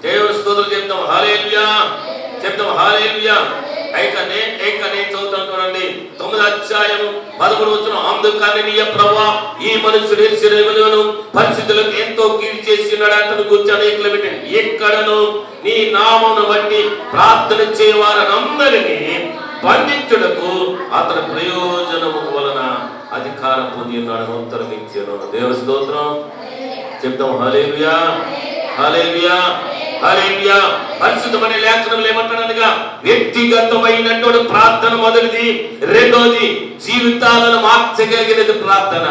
దేవుని స్తోత్రం చెప్తాం హల్లెలూయా, చెప్తాం హల్లెలూయా. చదువుతాను చూడండి. 9వ అధ్యాయం 11వ వచనం. అందుకని నీ ప్రభువా ఈ మనుషుడు యెరూషలేములోను పరిస్థితులకు ఎంతో కీడు చేసి ఉన్నాడు. అతను గురించి అనేకులు పెట్టాను. ఎక్కడను నీ నామమును బట్టి ప్రార్థన చేయవారందరినీ బంధించుటకు అతని ప్రయోజనము వలన అధికారం పొంది ఉన్నాడు ఉత్తరం ఇచ్చాను. దేవుని స్తోత్రం చెప్తాం. హల్లెలూయా, హల్లెలూయా, హల్లెలూయా. పరిశుద్ధమైన లేఖనంలో ఏమంటాడనగా వ్యక్తిగతమైనటువంటి ప్రార్థన మొదటిది. రెండోది జీవితాలను మార్చగలిగినది ప్రార్థన.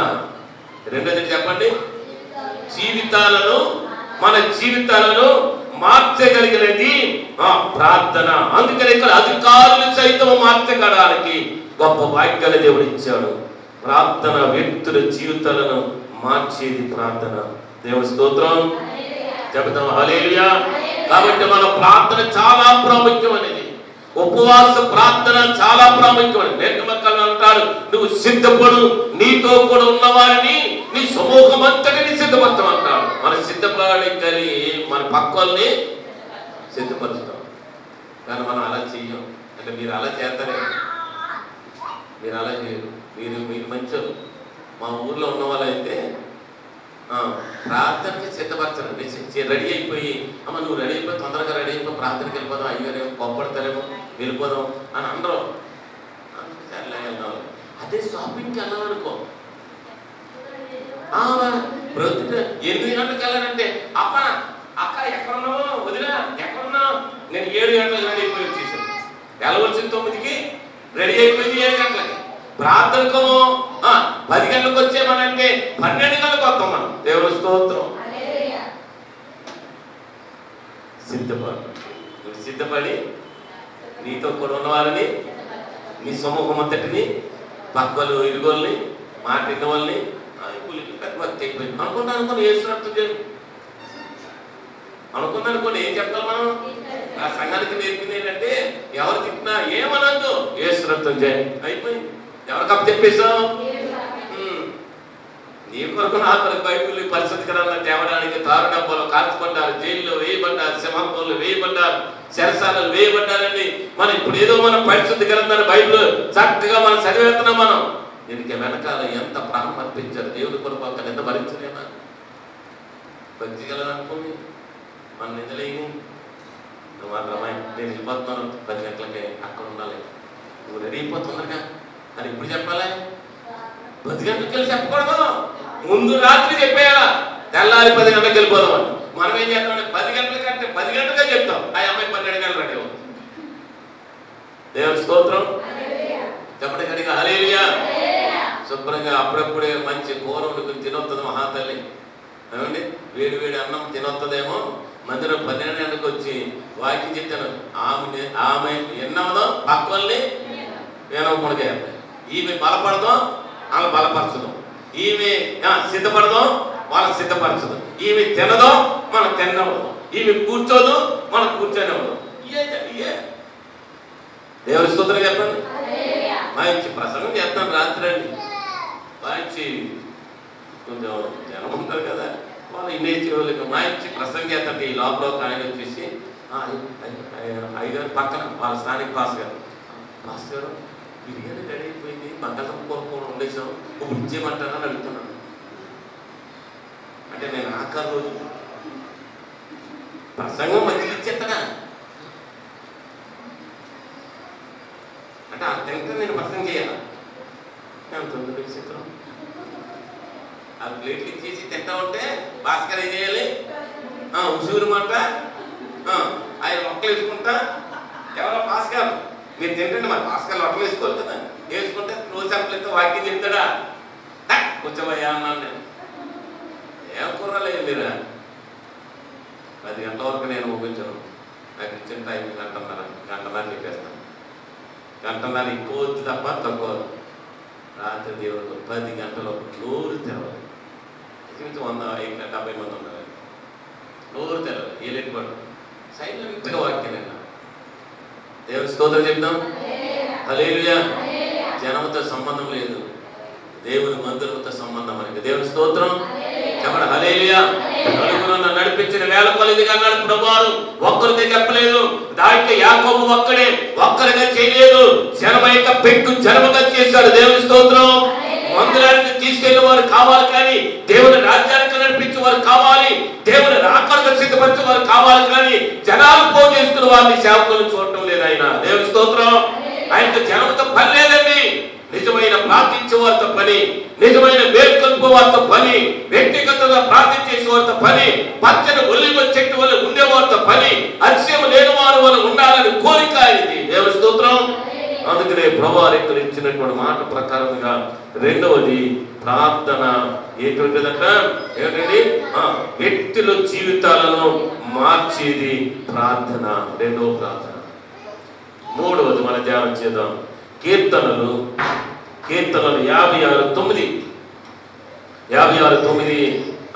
రెండోది చెప్పండి, మన జీవితాలను మార్చగలిగినది ప్రార్థన. అందుకని ఇక్కడ అధికారులు సైతం మార్చగలడానికి గొప్ప వాక్యాలు దేవుడు ఇచ్చాడు. ప్రార్థన వ్యక్తుల జీవితాలను మార్చేది ప్రార్థన. దేవుని స్తోత్రం చెబుతాం. హల్లెలూయా. కాబట్టి మన ప్రార్థన చాలా ప్రాముఖ్యమైనది. ఉపవాస ప్రార్థన చాలా ప్రాముఖ్యమైనది. నిర్గమకాలు అంటాడు, నువ్వు సిద్ధపడు, నీతో కూడా ఉన్నవారిని నీ సమూహం అంతటిని సిద్ధపరచమంటాడు. మన సిద్ధపడి కలిగి మన పక్కల్ని సిద్ధపరుస్తాం. కానీ మనం అలా చెయ్యం. అంటే మీరు అలా చేస్తారే, మీరు అలా చేయరు. మీరు మంచోళ్ళు. మా ఊర్లో ఉన్న వాళ్ళైతే ప్రార్థనకి సిద్ధపరచండి. రెడీ అయిపోయి, అమ్మ నువ్వు రెడీ అయిపోయి తొందరగా రెడీ అయిపోయి ప్రార్థనకి వెళ్ళిపోదాం, అయ్యారేమో కోప్పడతారేమో వెళ్ళిపోదాం అని అందరూ వెళ్దాం. అదే షాపింగ్కి వెళ్ళాలనుకో, ప్రొద్దుట 8 గంటలకు వెళ్ళాలంటే అక్క ఎక్కడున్నావు, వదినా ఎక్కడున్నావు, నేను 7 గంటలకు రెడీ అయిపోయి వచ్చేసాను. వెళ్ళవలసిన 9కి రెడీ అయిపోయింది 7 గంటలకి. ప్రార్థనకు 10 గంటలకు వచ్చేమనంటే 12 గంటలకు వస్తాం మనం. దేవుని స్తోత్రం. సిద్ధపడి నీతో కూడా ఉన్నవారిని నీ సమూహం అంతటిని పక్కలు ఇరుగోల్ని మాటిన్న వాళ్ళని పెద్ద భక్తి అయిపోయింది అనుకుని ఏసునర్థం చేయండి అనుకున్నానుకోండి. ఏం చెప్తాం మనం? ఆ సంఘానికి నేర్పింది ఏంటంటే ఎవరు తిట్టినా ఏమనద్దు, ఏసునర్థం చేయండి, అయిపోయింది. ఎవరికప్పు చెప్పేశాం? నీ కొరకు నా కొరకు బైబిల్ పరిస్థితి గ్రంథం తేవడానికి తారు డబ్బాలో కాల్చబడ్డారు, జైల్లో వేయబడ్డారు, సింహంలో వేయబడ్డారు, చెరసాలలో వేయబడ్డారండి. మనం ఇప్పుడు ఏదో మనం పరిశుద్ధ గ్రంథాన్ని బైబిల్ చక్కగా మనం చదివేస్తున్నాం. మనం దీనికి వెనకాల ఎంత ప్రాణం అర్పించారు దేవుడి కొరకు. ఒక నింద భరించలేమా? భక్తి గలనుకోండి, మన నిందలేమి. నువ్వు మాత్రమే నేను వెళ్ళిపోతున్నాను 10 గంటలకే అక్కడ ఉండాలి, నువ్వు రెడీ అయిపోతున్నారుగా అని ఇప్పుడు చెప్పాలి. 10 గంటలకు వెళ్ళి చెప్పకూడదు, ముందు రాత్రి చెప్పేయాలా, తెల్లారి 10 గంటలకు వెళ్ళిపోదాం అని. మనం ఏం చేస్తామంటే 10 గంటలకంటే 10 గంటలకే చెప్తాం. ఆ అమ్మాయి 12 గంటలు రెడీ అవుతుంది. దేవుని స్తోత్రం చెప్పండి కడిగా. హల్లెలూయా. శుభ్రంగా అప్పుడప్పుడే మంచి కూర వండుకుని తినొస్తుంది మహాతల్లి. ఏమండి వేడి వేడి అన్నం తినొస్తుందేమో. మందిరం 12 గంటలకు వచ్చి వాక్యం చెప్తాను. ఆమె ఎన్నవదో పక్కల్ని వినవకుండా చేస్తాయి. ఈమె బలపడదాం, ఆమె బలపరచదాం. ఈమె సిద్ధపడదాం, వాళ్ళకి సిద్ధపరచదు. ఈమె తినదాం, మనం తినవదాం. ఈమె కూర్చోదు, మనం కూర్చొని అవ్వదాం. దేవుని స్తోత్రం చెప్పండి. మంచి ప్రసంగం చేస్తాను రాత్రి అండి. మంచి కొంచెం జనం ఉంటారు కదా, వాళ్ళు ఇమేజ్ వాళ్ళకి మంచి ప్రసంగం చేస్తాంటే ఈ లోపల ఒక ఆయన వచ్చేసి అయ్యగారు పక్కన వాళ్ళ స్థానిక పాస్ గారు బిర్యానీ రెడీ అయిపోయింది, బంగాళదుంప కూర వండేసాం, ఇప్పుడు ఇచ్చేయమంటారా అని అడుగుతున్నాను. అంటే నేను ఆఖరి రోజు ప్రసంగం మంచిగా ఇచ్చేస్తానా అంటే ఆ తింటే నేను ప్రసంగం చేయాలా? తొందరగా చిత్రం ఆ ప్లేట్లు ఇచ్చేసి తింటా ఉంటే భాస్కర్ ఏం చేయాలి? ఉసూరు మాట ఆయన మొక్కలు వేసుకుంటా. ఎవరో భాస్కర్ మీరు తింటండి, మరి భాస్కర్ మొక్కలు వేసుకోవాలి కదా, వేసుకుంటే రోజు చెప్పలేదు వాక్యం చెప్తాడా? కూర్చోబోయా అన్నాను నేను. ఏం కుర్రలేదు మీరు. 10 గంటల వరకు నేను ముగించను. నాకు ఇచ్చిన టైం గంటన్నర చెప్పేస్తాను. గంటన్నర ఎక్కువ వద్దు తప్ప తక్కువ. రాత్రి దేవుడు 10 గంటలు నోరు తెరవాలి. 170 మంది ఉన్నారు. నోరు తెరవాలి, ఏలేటి పడు సైలెంట్గా వాక్యం విన్నా. దేవుడి స్తోత్రం చెప్తాం. హల్లెలూయా. జనంతో సంబంధం లేదు, దేవుని మందిరంతో సంబంధం మనకి. దేవుని స్తోత్రం చెప్పండి. హల్లెలూయా. నడుపు నడిపించిన వేల కొలదిగా అన్నాడు ప్రభువారు. ఒక్కరిగా చెప్పలేదు. దానికి యాకోబు ఒక్కరిగా చేయలేదు. జనమైక పెట్టు జనముగా చేశాడు. దేవుని స్తోత్రం. మందిరానికి తీసుకెళ్లిన వారు కావాలి, కానీ దేవుని రాజ్యానికి నడిపించే వారు కావాలి, దేవుని రాకడకు సిద్ధపరిచే వారు కావాలి, కానీ జనాలు పోగు చేసుకున్న వారిని సేవకులు చూడటం లేదు ఆయన. దేవుని స్తోత్రం. ఆయనకు జనంతో పని లేదండి. నిజమైన ప్రార్థించే వారితో పని, నిజమైన వేడుకొల్పే వారితో పని, వ్యక్తిగతంగా ప్రార్థించేసే వారితో పని, పచ్చని ఒలివ చెట్టు వల్ల ఉండేవారితో పని, అతిశయం లేని వారి వల్ల ఉండాలని కోరిక ఇది. దేవుని స్తోత్రం. అందుకనే ప్రభువారు ఇక్కడ ఇచ్చినటువంటి మాట ప్రకారంగా రెండవది ప్రార్థన ఏంటంటే ఏంటండి, వ్యక్తుల జీవితాలను మార్చేది ప్రార్థన. రెండవ ప్రార్థన. మూడవది మనం ధ్యానం చేద్దాం. కీర్తనలు 56:9.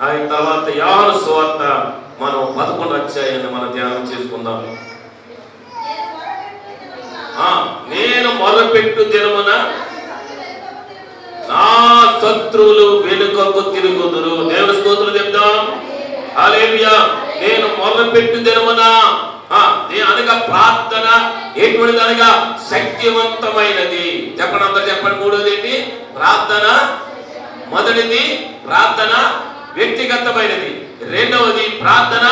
ఆయన తర్వాత యోహాను సువార్త మనం 11వ అధ్యాయాన్ని మనం ధ్యానం చేసుకుందాం. నేను మొదలుపెట్టు దినమున నా శత్రువులు వెనుకకు తిరుగుదురు. దేవుని స్తోత్రం చెప్దాం. హల్లెలూయా. నేను మొదలుపెట్టు దినమున అనగా ప్రార్థన ఎటువంటిది అనగా శక్తివంతమైనది. చెప్పండి, అందరు చెప్పండి. మూడవది ఏంటి? ప్రార్థన. మొదటిది ప్రార్థన వ్యక్తిగతమైనది, రెండవది ప్రార్థన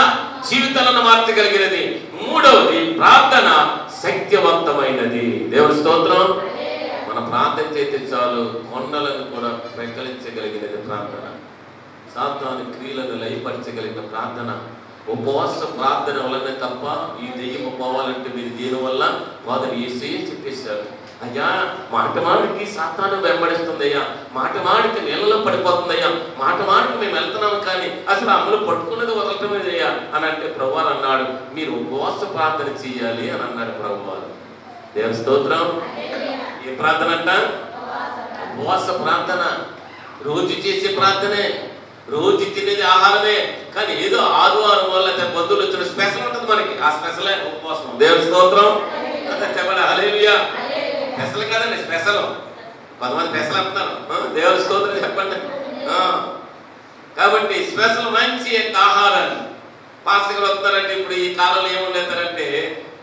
జీవితాలను మార్చగలిగినది, మూడవది ప్రార్థన శక్తివంతమైనది. దేవుని స్తోత్రం. మన ప్రార్థన చేస్తే చాలు కొండలను కూడా ప్రకటించగలిగినది ప్రార్థన. సాతాను క్రియలను లయపరచగలిగిన ప్రార్థన. ఉపవాస ప్రార్థన వల్లనే తప్ప ఈ దెయ్యం పోవాలంటే మీరు దీనివల్ల వాదన యేసయ్య చెప్పేశారు. అయ్యా మాటమాడికి సాతాను వెంబడిస్తుందయ్యా, మాటమాడికి నీళ్ళలో పడిపోతుందయ్యా, మాటమాడికి మేము వెళ్తున్నాము, కానీ అసలు అమలు పట్టుకున్నది వదలటమేదయ్యా అని అంటే ప్రభువారు అన్నాడు, మీరు ఉపవాస ప్రార్థన చేయాలి అని అన్నాడు ప్రభువారు. దేవుని స్తోత్రం. ఏ ప్రార్థన అంట? ఉపవాస ప్రార్థన. రోజు చేసే ప్రార్థనే, రోజు తినేది ఆహారమే, కానీ ఏదో ఆదివారం వల్ల బంధువులు వచ్చిన స్పెషల్ ఉంటుంది మనకి, ఆ స్పెషలే ఉపవాసం. దేవుని స్తోత్రం. చెప్పండి హల్లెలూయా. స్పెషల్ కాదండి, స్పెషల్. కొంతమంది స్పెషల్ అంటున్నారు. దేవుని స్తోత్రం చెప్పండి. కాబట్టి స్పెషల్ మంచి ఆహారాన్ని పాస్టర్ వస్తారంటే ఇప్పుడు ఈ కాలంలో ఏముండేస్తారంటే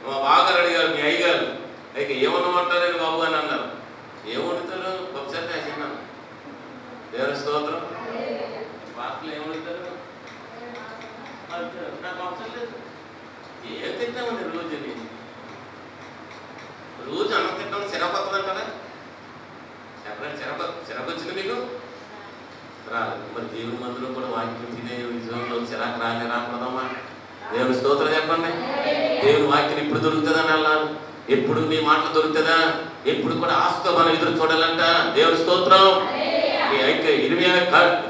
మా బాగారు అడిగారు, మీ అయ్యగారు అయితే ఏమన్నమంటారండి బాబు అని అన్నారు. ఏమంటారు? ఒకసారి చిన్నాను. దేవుని స్తోత్రం. పాస్టర్లు ఏమంటారు? నాకు అవసరం లేదు. ఏం తింటామండి రోజు అన్నం తింటాం. చిరపొత్తదంటారా? ఎప్పుడైనా చిరపొచ్చింది మీకు? రాలేదు. మరి దేవుని మందులో కూడా వాక్యం తినే విజయంలో చిరాకు రాకూడదమ్మా. దేవుని స్తోత్రం చెప్పండి. దేవుని వాక్యం ఇప్పుడు దొరుకుతుందని అన్నాను. ఎప్పుడు నీ మాటలు దొరుకుతుందా? ఎప్పుడు కూడా ఆశతో మనం ఎదురు చూడాలంట. దేవుని స్తోత్రం.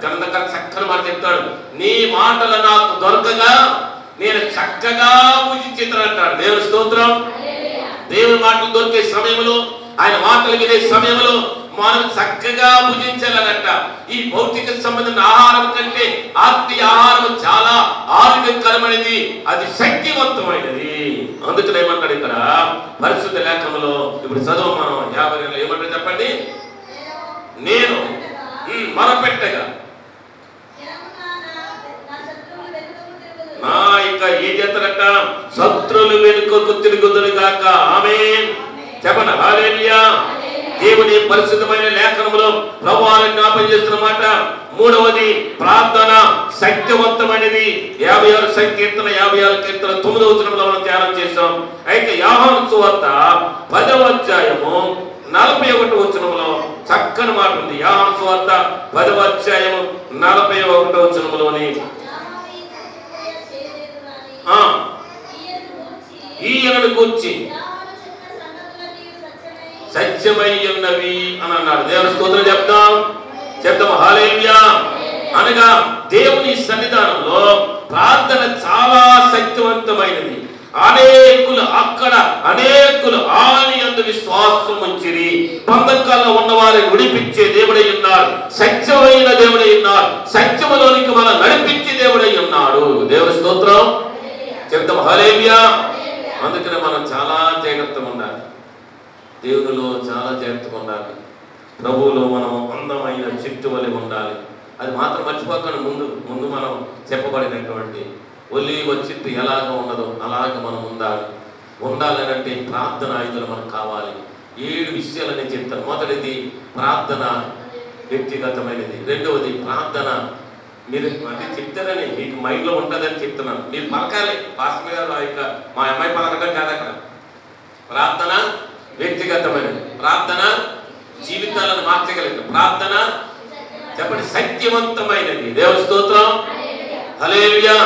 గ్రంథకర్త చక్కని మాట చెప్తాడు, నీ మాటలు నాకు దొరకగా నేను చక్కగా పూజించేతను అంటాడు. దేవుని స్తోత్రం. దేవుని మాటలు దొరికే సమయంలో, ఆయన మాటలు వినే సమయంలో మనం చక్కగా భుజించాలనంట. ఈ భౌతిక సంబంధించిన ఆహారం కంటే ఆత్మీయ ఆహారం చాలా ఆరోగ్యకరమైనది, అది శక్తివంతమైనది. అందుకని ఏమంటాడు ఇక్కడ పరిశుద్ధ లేఖనంలో, ఇప్పుడు చదువు మనం 52 ఏమంటాడు చెప్పండి. నేను మొరపెట్టగా నా ఇక ఏం చేస్తారంట? శత్రువులు వెనుకకు తిరుగుదురు గాక. ఆమేన్. చెప్పండి హల్లెలూయా. దేవుని పరిశుద్ధమైన లేఖనములో ప్రభువారు జ్ఞాపకం చేస్తున్న మాట. మూడవది ప్రార్థన శక్తివంతమైనది. 56 కీర్తన 9వ వచనంలో మనం ధ్యానం చేస్తాం. అయితే యోహాను సువార్త 10వ అధ్యాయము 41వ వచనంలో చక్కని మాట ఉంది. యోహాను సువార్త 10వ అధ్యాయము 41వ వచనంలోని ఈయనను గూర్చి సత్యమై ఉన్నవి అని అన్నాడు. దేవుని స్తోత్రం చెప్తాం హల్లెలూయా. అనగా దేవుని సన్నిధానంలో ప్రార్థన చాలా శక్తివంతమైనది. అనేకులు ఆయన యందు విశ్వాసం ఉంచిరి. బంధకాల్లో ఉన్న వారిని విడిపించే దేవుడై ఉన్నాడు, సత్యమైన దేవుడై ఉన్నాడు, సత్యములోనికి మనం నడిపించే దేవుడై ఉన్నాడు. దేవుని స్తోత్రం చెప్తాం హల్లెలూయా. అందుకనే మనం చాలా జాగ్రత్తగా ఉండాలి, దేవునిలో చాలా జాగ్రత్తగా ఉండాలి, ప్రభువులో మనం అందమైన చెట్టు వలె ఉండాలి. అది మాత్రం మర్చిపోకుండా ముందు మనం చెప్పబడినటువంటి ఒలీవ చెట్టు ఎలాగ ఉన్నదో అలాగ మనం ఉండాలనంటే ప్రార్థన ఆయుధాలు మనకు కావాలి. 7 విషయాలు నేను చెప్తాను. మొదటిది ప్రార్థన వ్యక్తిగతమైనది. రెండవది ప్రార్థన మీరు అంటే చెప్తారని మీకు మైండ్లో ఉంటుందని చెప్తున్నాను. మీరు పలకాలి. పాస్టర్ గారు మా అమ్మాయి పలకడం కాదు అక్కడ. ప్రార్థన వ్యక్తిగతమైనది. ప్రార్థన జీవితాలను మార్చగలిగింది. ప్రార్థన చెప్పండి శక్తివంతమైనది. దేవుని స్తోత్రం. హల్లెలూయా.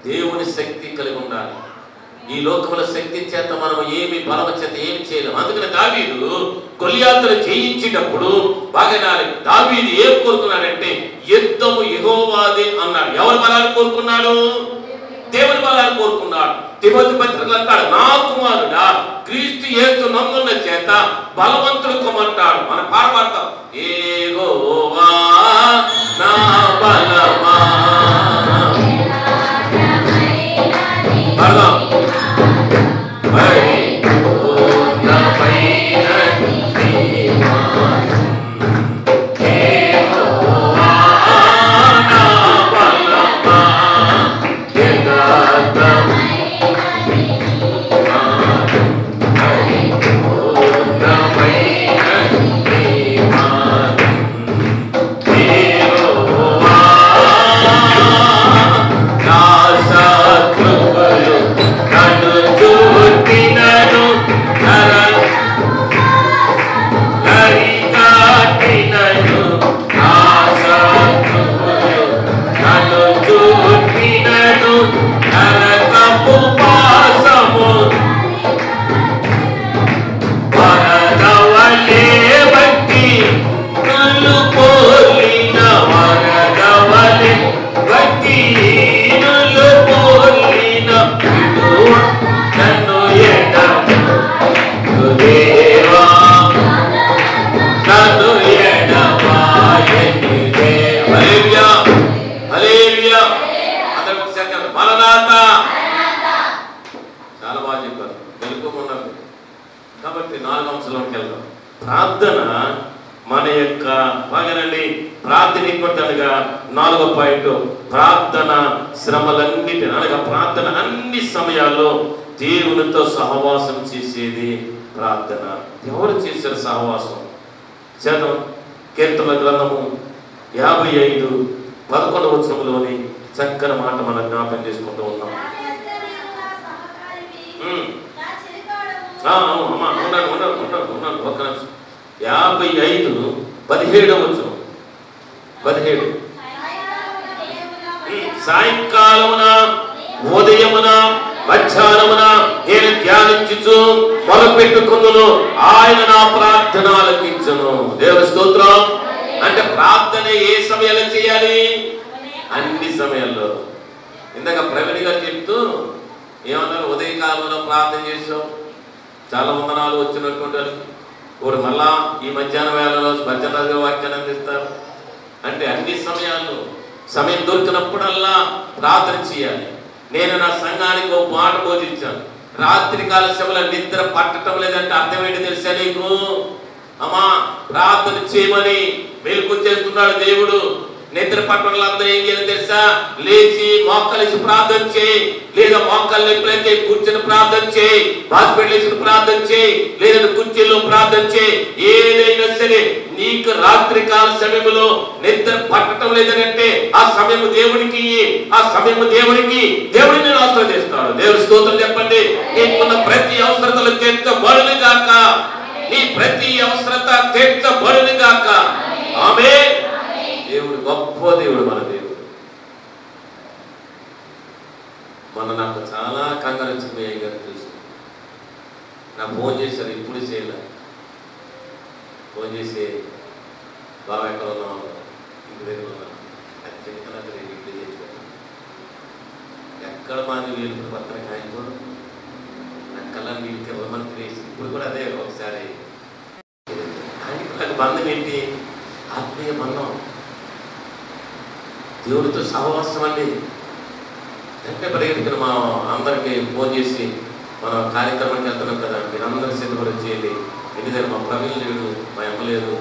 దేవుని శక్తి కలిగి ఉండాలి. ఈ లోకముల శక్తి చేత మనం ఏమి బలమ చేత ఏమి చేయలేము. అందుకని దావీదు గొలియాతును జయించేటప్పుడు బాగా దావీదు ఏం కోరుకున్నాడంటే యుద్ధము యెహోవాదే అన్నాడు. ఎవరి బలాన్ని కోరుకున్నాడు? దేవుని బలాన్ని కోరుకున్నాడు. తిమోతి పత్రికలో అంటాడు, నా కుమారుడా క్రీస్తు యేసు నందున్న చేత బలవంతుడు కుమారుడు. మనం పాడతాం, యెహోవా నా బలమా. పాడదాం. కాబట్టి 4వ అంశంలోకి వెళ్దాం. ప్రార్థన మన యొక్క బాగానండి. ప్రార్థన ఇంకొంటగా 4వ పాయింట్ ప్రార్థన శ్రమలన్నిటి అనగా ప్రార్థన అన్ని సమయాల్లో దేవునితో సహవాసం చేసేది ప్రార్థన. ఎవరు చేశారు సహవాసం? చదవం కీర్తనల గ్రంథము 55:11 వచనంలోని చక్కని మాట మనం జ్ఞాపకం చేసుకుంటూ ఉన్నాం. ఉన్నాను ఒక్క నిమిషం. 55:17 వచనం. 17 సాయంకాలమున ఉదయమున మధ్యాహ్నమున నేను ధ్యానించుచు మొదలుపెట్టుకుందును, ఆయన నా ప్రార్థన ఆలకించును. దేవుని స్తోత్రం. అంటే ప్రార్థన ఏ సమయంలో చేయాలి? అన్ని సమయాల్లో. ఇందాక ప్రవీణ్ గారు చెప్తూ ఏమన్నారు? ఉదయకాలంలో ప్రార్థన చేసాం, చాలా వందనాలు వచ్చినటువంటి ఇప్పుడు మళ్ళా ఈ మధ్యాహ్న వేళలో భజన వాక్యాన్ని అందిస్తారు. అంటే అన్ని సమయాల్లో సమయం దొరికినప్పుడల్లా ప్రార్థన చేయాలి. నేను నా సంఘానికి ఒక మాట బోధించాను. రాత్రికాల సమయంలో నిద్ర పట్టడం లేదంటే అర్థం ఏంటి తెలుసా నీకు? అమ్మా ప్రార్థన చేయమని మెలుకు చేస్తున్నాడు దేవుడు. నిద్ర పట్టణంలో అందరూ ఏం చేయాలి తెలుసా? లేచి మోకాలేసి ప్రార్థన చేయి, లేదా మోకాలు ఎప్పుడైతే కూర్చొని ప్రార్థన చేయి, హాస్పిటల్ వేసి ప్రార్థన చేయి, లేదా కుర్చీలో ప్రార్థన చేయి. ఏదైనా సరే నీకు రాత్రి కాల సమయంలో నిద్ర పట్టడం లేదనంటే ఆ సమయం దేవుడికి, దేవుడిని ఆశీర్వదిస్తాడు. దేవుడి స్తోత్రం చెప్పండి. నీకున్న ప్రతి అవసరతలు తీర్చబడును గాక. నీ ప్రతి అవసరత తీర్చబడును గాక. ఆమేన్. దేవుడు గొప్ప దేవుడు. మన దేవుడు నాకు చాలా కంగారు వచ్చింది. గారు చూసి నాకు ఫోన్ చేశారు. ఇప్పుడు చేయలే. ఫోన్ చేసి బాగా ఎక్కడ ఉన్నాం, ఇంటి దగ్గర ఉన్నాం అది చెప్తున్నట్టు నేను ఇంటి చేసిపోతాను. ఎక్కడ మాది వీళ్ళు పక్కన కాయకూడదు నాకు కళ్ళ వీళ్ళకి ఇవ్వమని తెలిసి ఇప్పుడు కూడా అదే ఒకసారి. నాకు బంధం ఏంటి? ఆత్మీయ బంధం, దేవుడితో సహవాసం అండి. అంటే పరిగెత్తుకుని మా అందరికీ ఫోన్ చేసి మన కార్యక్రమానికి వెళ్తున్నాం కదా, మీరు అందరూ సిద్ధపడి చేయండి. ఇంటి దగ్గర మా ప్రవీణ్ లేడు, మా అమ్మ లేదు,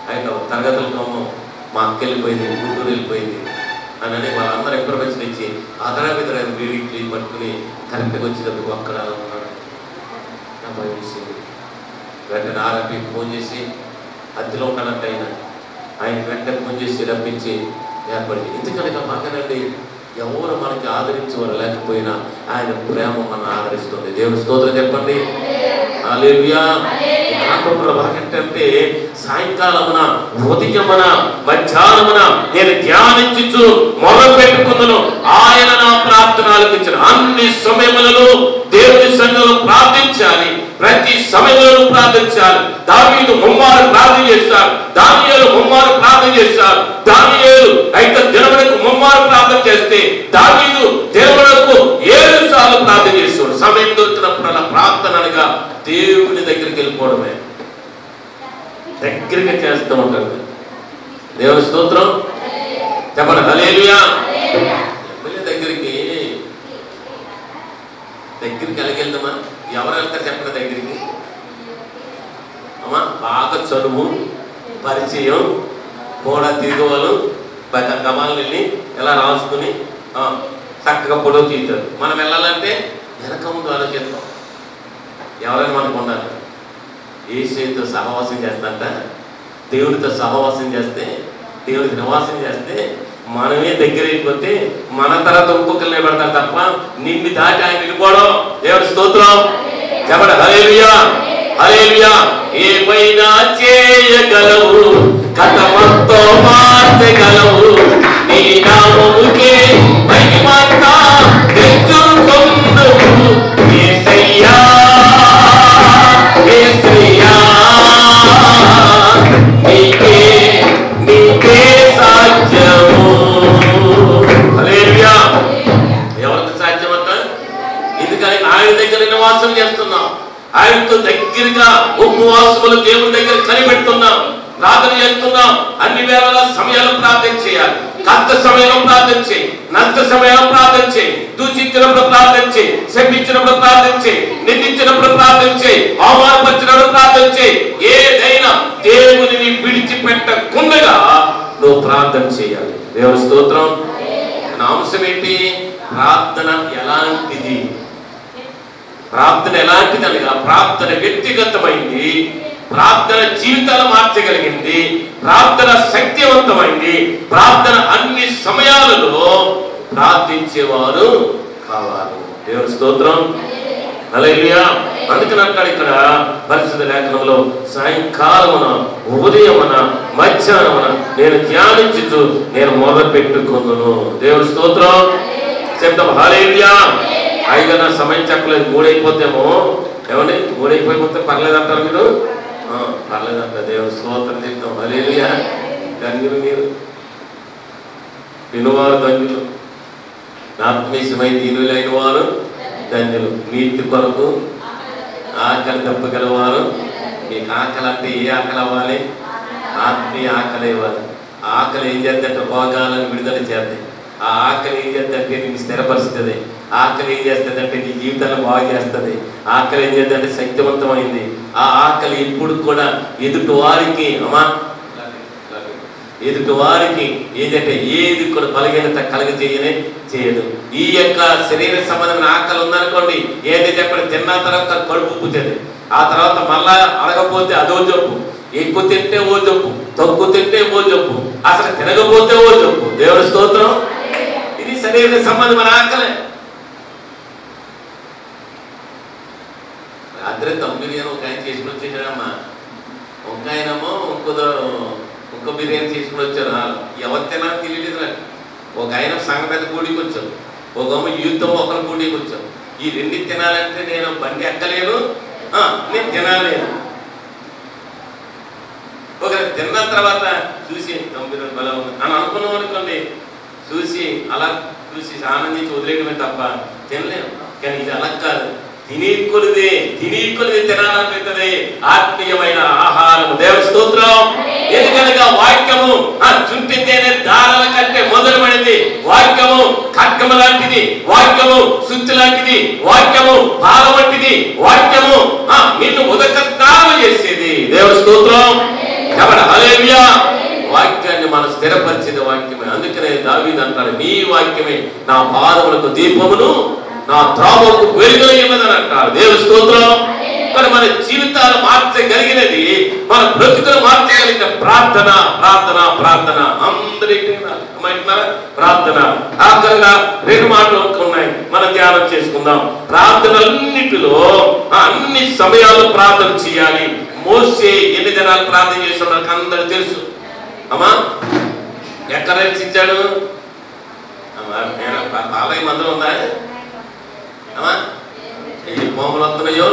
ఆయన తరగతుల కోమం మా అక్క వెళ్ళిపోయింది, గుంటూరు వెళ్ళిపోయింది, అని వాళ్ళందరూ ఇన్ఫర్మేషన్ ఇచ్చి అదరాబిదరైన వీడికి పట్టుకుని కరెక్ట్గా వచ్చేటప్పుడు అక్కడ ఉన్నాడు. నా భయం వేసింది. వెంటనే ఆర్ఎంపీ ఫోన్ చేసి అద్దెలో ఉంటానంటే ఆయన వెంటనే ఫోన్ చేసి రప్పించి ఏర్పడింది. ఎందుకనగా బాగానండి ఎవరు మనకి ఆదరించేవారు లేకపోయినా ఆయన ప్రేమ మనం ఆదరిస్తుంది. దేవుని స్తోత్రం చెప్పండి. హల్లెలూయా. బాగంటే సాయంకాలమున ఉదయమున మధ్యాహ్నమున నేను ధ్యానించుచు మొదలు పెట్టుకున్నాను. ఆయన నా ప్రార్థన ఆలకించిన అన్ని సమయములలో దేవుని సన్నిధిలో ప్రార్థించాలి. ప్రతి సమయంలో ప్రార్థించాలి. దావీదు ముమ్మారు ప్రార్థన చేస్తారు. దానియేలు ముమ్మారు ప్రార్థన చేస్తారు. దానియేలు అయితే దినములకు ముమ్మారు ప్రార్థన చేస్తే దావీదు దినములకు 7 సార్లు ప్రార్థన చేస్తాడు. సమయం దొరికినప్పుడు అలా ప్రార్థన అనగా దేవుని దగ్గరికి వెళ్ళిపోవడమే, దగ్గరగా చేస్తూ ఉంటాడు. దేవుని స్తోత్రం చెప్పండి. హల్లెలూయా. ఎమ్మెల్యే దగ్గరికి ఎలాగెళ్దామా? ఎవరు వెళ్తారు చెప్పండి దగ్గరికి? అమ్మా బాగా చదువు పరిచయం కూడా తిరిగేవాళ్ళు గమాలను వెళ్ళి ఎలా రాసుకుని చక్కగా పొడవు తీస్తారు. మనం వెళ్ళాలంటే వెనక ముందు ఆలోచిస్తాం. ఎవరైనా మనకు ఉండాలి. యేసుతో సహవాసం చేస్తాంట, దేవుడితో సహవాసం చేస్తే, దేవుడికి నివాసం చేస్తే మనమే దగ్గర అయిపోతే మన తర్వాత ఇంకొకరు నిలబడతారు తప్ప నిన్ను దాటి ఆయన వెళ్ళిపోవడం. దేవుడి స్తోత్రం చెప్పండి. హల్లెలూయా. హల్లెలూయా. ఏమైనా చేయగలవు, కథమంతో మార్చగలవు, నీ నామముకే మహిమంతా తెచ్చుకొందువు. యేసయ్యా యేసయ్యా నీకే సాధ్యము. హల్లెలూయా. ఎవరికి సాధ్యమంట? ఎందుకని ఆయన దగ్గర నివాసం చేస్తున్నాం, ఆయనతో దగ్గరగా ఉపవాసములు దేవుని దగ్గర కనిపెడుతున్నాం, ప్రార్థన చేస్తున్నాం. అన్ని వేళల సమయాలు ప్రార్థన చేయాలి. కష్ట సమయంలో ప్రార్థన చేయి, నష్ట సమయంలో ప్రార్థన చేయి, దూషించినప్పుడు ప్రార్థన చేయి, శపించినప్పుడు ప్రార్థన చేయి, నిందించినప్పుడు ప్రార్థన చేయి, అవమానపరిచినప్పుడు ప్రార్థన చేయి. ఏదైనా దేవుని విడిచిపెట్టకుండా నువ్వు ప్రార్థన చేయాలి. దేవుని స్తోత్రం. నా అంశం ఏంటి? ప్రార్థన ఎలాంటిది? ప్రార్థన ఎలాంటిది అనగా ప్రార్థన వ్యక్తిగతమైంది, ప్రార్థన జీవితాలు మార్చగలిగింది, ప్రార్థన శక్తివంతమైంది, ప్రార్థన అన్ని సమయాలలో ప్రార్థించేవారు కావాలి. దేవుని స్తోత్రం. హల్లెలూయా. అందుకని అంటాడు ఇక్కడ పరిశుద్ధ లేఖనంలో, సాయంకాలమున ఉదయమున మధ్యాహ్నమున నేను ధ్యానించుచు నేను మొదలు పెట్టుకున్నాను. దేవుని స్తోత్రం చెప్తాం. హల్లెలూయా. అయిగా నా సమయం చెప్పలేదు, 3 అయిపోతేమో ఏమండి 3 అయిపోతే పర్లేదంటారు మీరు? పర్లేదంట. దేవుని స్తోత్రం చెప్తాం. హల్లెలూయా. ధన్యులు మీరు, వినువారు ధన్యులు, ఆత్మీయమై దీనులైన వారు ధన్యులు. నీతి కొరకు ఆకలి తప్పగలవారు. మీకు ఆకలి అంటే ఏ ఆకలి అవ్వాలి? ఆత్మీయ ఆకలి ఇవ్వాలి. ఆకలి ఏం చేద్దంటే భోగాలను విడుదల చేద్దాం. ఆ ఆకలి ఏం చేద్దంటే నీకు స్థిరపరుస్తుంది. ఆకలి ఏం చేస్తుందంటే నీ జీవితాన్ని బాగు చేస్తుంది. ఆకలి ఏం చేద్దంటే శక్తివంతమైంది. ఆ ఆకలి ఎప్పుడు కూడా ఎదుటి వారికి ఏంటంటే ఏది కూడా బలహీనత చేయదు. ఈ యొక్క శరీర సంబంధమైన ఆకలి ఉందనుకోండి, ఏది చెప్పండి, తిన్న తర్వాత కడుపు ఉప్పుతుంది. ఆ తర్వాత మళ్ళా అడగపోతే అదో జబ్బు, ఎక్కువ తింటే ఓ జబ్బు, తక్కువ తింటే ఓ జబ్బు, అసలు తినకపోతే ఓ జబ్బు. దేవుని స్తోత్రం. ఇది శరీర సంబంధమైన ఆకలే. రాత్రి దమ్ బిర్యానీ ఒక ఆయన చేసుకుని వచ్చేసాడమ్మా. ఒక ఆయనేమో ఇంకో బిర్యానీ చేసుకుని వచ్చారు. ఎవరు తినాలో తెలియలేదు. ఒక ఆయన సంగతి కూడికి వచ్చాం, ఒక యూత్తో ఒకరి కూడికి వచ్చాం. ఈ 2 తినాలంటే నేను బండి ఎక్కలేను, నేను తినలేను. ఒక తిన్న తర్వాత చూసి దమ్ బిర్యానీ బలం ఉంది అని అనుకున్నాం అనుకోండి, చూసి అలా చూసి ఆనందించి వదిలేయడమే తప్ప తినలేము. కానీ ఇది అలా కాదు. తిని కొలిది తినాలనిపిస్తుంది ఆత్మీయమైన ఆహారం. దేవుని స్తోత్రం. ఎందుకనగా వాక్యము చుంటి తేనె దారాల కంటే మొదలుపడింది. వాక్యము ఖడ్గము లాంటిది, వాక్యము సుత్తి లాంటిది, వాక్యము పాల వంటిది, వాక్యము నిన్ను ఉదక స్నానం చేసేది. దేవుని స్తోత్రం. హల్లెలూయా. వాక్యాన్ని మనం స్థిరపరిచేది వాక్యమే. అందుకనే దావీదు అంటాడు, వాక్యమే నా పాదములకు దీపమును నా త్రావకు వెలుగునై ఉన్నదని అంటారు. దేవుని స్తోత్రం. మరి మన జీవితాలు మార్చగలిగినది, మన బ్రతుకులు మార్చగలిగిన ప్రార్థన ప్రార్థన ప్రార్థన. అందరికీ ప్రార్థన. ఆఖరిగా 2 మాటలు ఉన్నాయి, మనం ధ్యానం చేసుకుందాం. ప్రార్థనలన్నిటిలో అన్ని సమయాలు ప్రార్థన చేయాలి. మోసే ఎన్ని దినాలు ప్రార్థన చేసిన మనకు అందరూ తెలుసు. అమ్మా ఎక్కడ రక్షించాడు? ఆలయం అందరూ ఉందా? అమ్మా ఏ పాములు వస్తున్నాయో,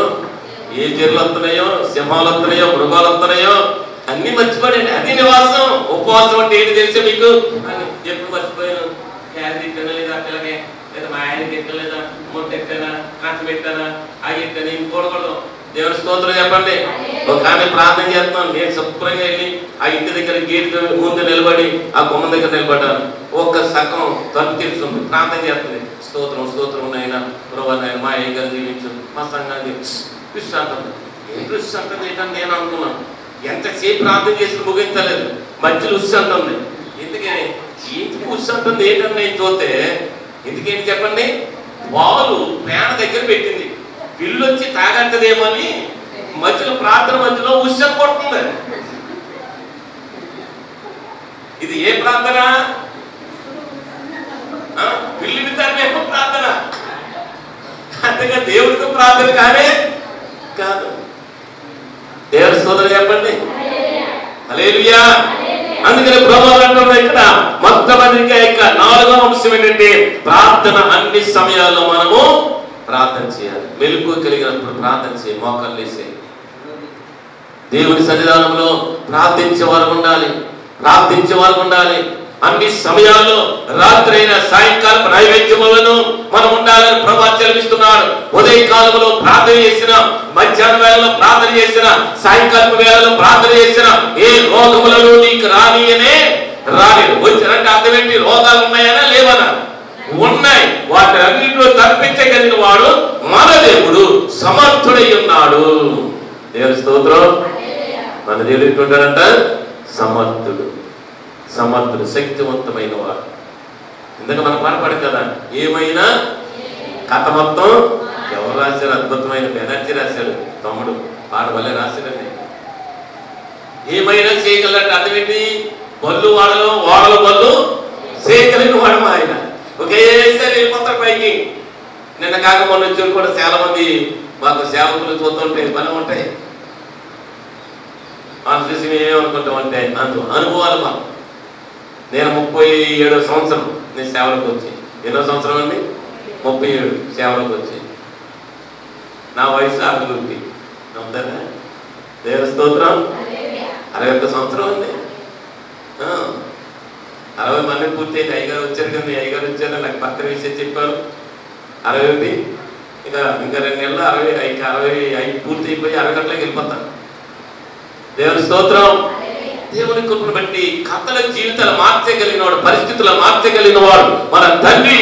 ఏ చెర్లు వస్తున్నాయో, సింహాలు వస్తున్నాయో, మృగాలు వస్తున్నాయో అన్ని మర్చిపోయాడు. అది నివాసం. ఉపవాసం అంటే ఏంటి తెలిసే మీకు? ఎప్పుడు మర్చిపోయాను, క్యారెట్ తిట్టానా లేదా పిల్లకి, లేదా మా ఆయన తిట్టలేదా, మొట్ట ఎట్టానా, కట్ట పెట్టానా, అవి ఎట్టాను ఇవి కూడకూడదు. దేవుని స్తోత్రం చెప్పండి. ఒక ఆమె ప్రార్థన చేస్తున్నాను, నేను శుభ్రంగా వెళ్ళి ఆ ఇంటి దగ్గర గేట్ ముందు నిలబడి ఆ గుమ్మం దగ్గర నిలబడ్డాను. ఒక్క సగం తలుపు తెలుస్తుంది, ప్రార్థన చేస్తుంది. స్తోత్రం స్తోత్రం నాయన, ప్రభు నాయన మా ఏం జీవించు, మా సంఘాన్ని విశ్రాంతం. ఏం విశ్రాంతం ఏంటని నేను అనుకున్నాను. ఎంతసేపు ప్రార్థన చేసి ముగించలేదు, మధ్యలో ఉత్సంటుంది. ఎందుకని ఏంటి ఉత్సంటుంది ఏంటని నేను చూస్తే, ఎందుకేంటి చెప్పండి, వాళ్ళు పేడ దగ్గర పెట్టింది, పిల్లు వచ్చి తాగంటదేమో అని మధ్యలో ప్రార్థన మధ్యలో ఉత్సవం కొడుతుంది. ఇది ఏ ప్రార్థన? పిల్లిని తరమేమో ప్రార్థన, అంతేగా దేవుడితో ప్రార్థన కానే కాదు. దేవుడి స్తోత్రం చెప్పండి. హల్లెలూయా. అందుకని ప్రభువు అంటున్నాడు ఇక్కడ మొట్టమొదటిగా ఇక 4వ అంశం ఏంటంటే ప్రార్థన. అన్ని సమయాల్లో మనము ప్రార్థన చేయాలి. మెలుకు కలిగినప్పుడు ప్రార్థన చేయాలి. మోకాళ్ళు వేసే దేవుని సన్నిధానంలో ప్రార్థించే వారు ఉండాలి, ప్రార్థించే వారు ఉండాలి. అన్ని సమయాల్లో రాత్రి అయిన సాయంకాలం నైవేద్యములను మనం ఉండాలని ప్రభువు చదివిస్తున్నాడు. ఉదయకాలంలో ప్రార్థన చేసిన, మధ్యాహ్న వేళలో ప్రార్థన చేసిన, సాయంకాలం వేళలో ప్రార్థన చేసిన ఏ రోగములను నీకు రానియనే రాలేదు. వచ్చినంటే అర్థం ఏంటి? రోగాలు ఉన్నాయనా లేవనా? ఉన్నాయి. వాటి అన్నింటిలో తప్పించగలిగిన వాడు మన దేవుడు సమర్థుడై ఉన్నాడు. దేవుని స్తోత్రం. మన దేవుడు ఎట్లుంటాడంట? సమర్థుడు. సమర్థుడు, శక్తివంతమైన వాడు. ఇందుకు మనం పాడపడు కదా, ఏమైనా కథ మొత్తం ఎవరు రాశారు? అద్భుతమైన బెనర్జీ రాశాడు తమ్ముడు, పాట వల్లే రాశాడండి. ఏమైనా చేయగలంటే అర్థం ఏంటి? బళ్ళు వాడలు, ఓడలు బళ్ళు చేయగలిగిన వాడు ఆయన. ఒకేసారి వెళ్ళిపోతాడు పైకి. నిన్న కాక మొన్న వచ్చి కూడా చాలా మంది మాకు సేవకులు చూస్తుంటే పని ఉంటాయి. వాళ్ళు చూసి ఏమనుకుంటామంటే అనుభవాలు మాకు. నేను 37వ సంవత్సరం నేను సేవలకు వచ్చి, ఎన్నో సంవత్సరం అండి? 37 సేవలకు వచ్చి. నా వయసు అభివృద్ధి నమ్ముతారా? దేవుని స్తోత్రం. 61 సంవత్సరం అండి. 60 మంది పూర్తి అయితే అయ్యగారు వచ్చారు కదా, అయ్యగారు వచ్చారు నాకు పత్ర విషయం చెప్పారు. 61 ఇంకా 2 నెలలు 65 పూర్తి అయిపోయి 60 గంటలకు వెళ్ళిపోతాను. దేవుని స్తోత్రం. దేవుని కృపను బట్టి కథల జీవితాలు మార్చగలిగిన వాడు, పరిస్థితులు మార్చగలిగిన వాడు మన తండ్రి.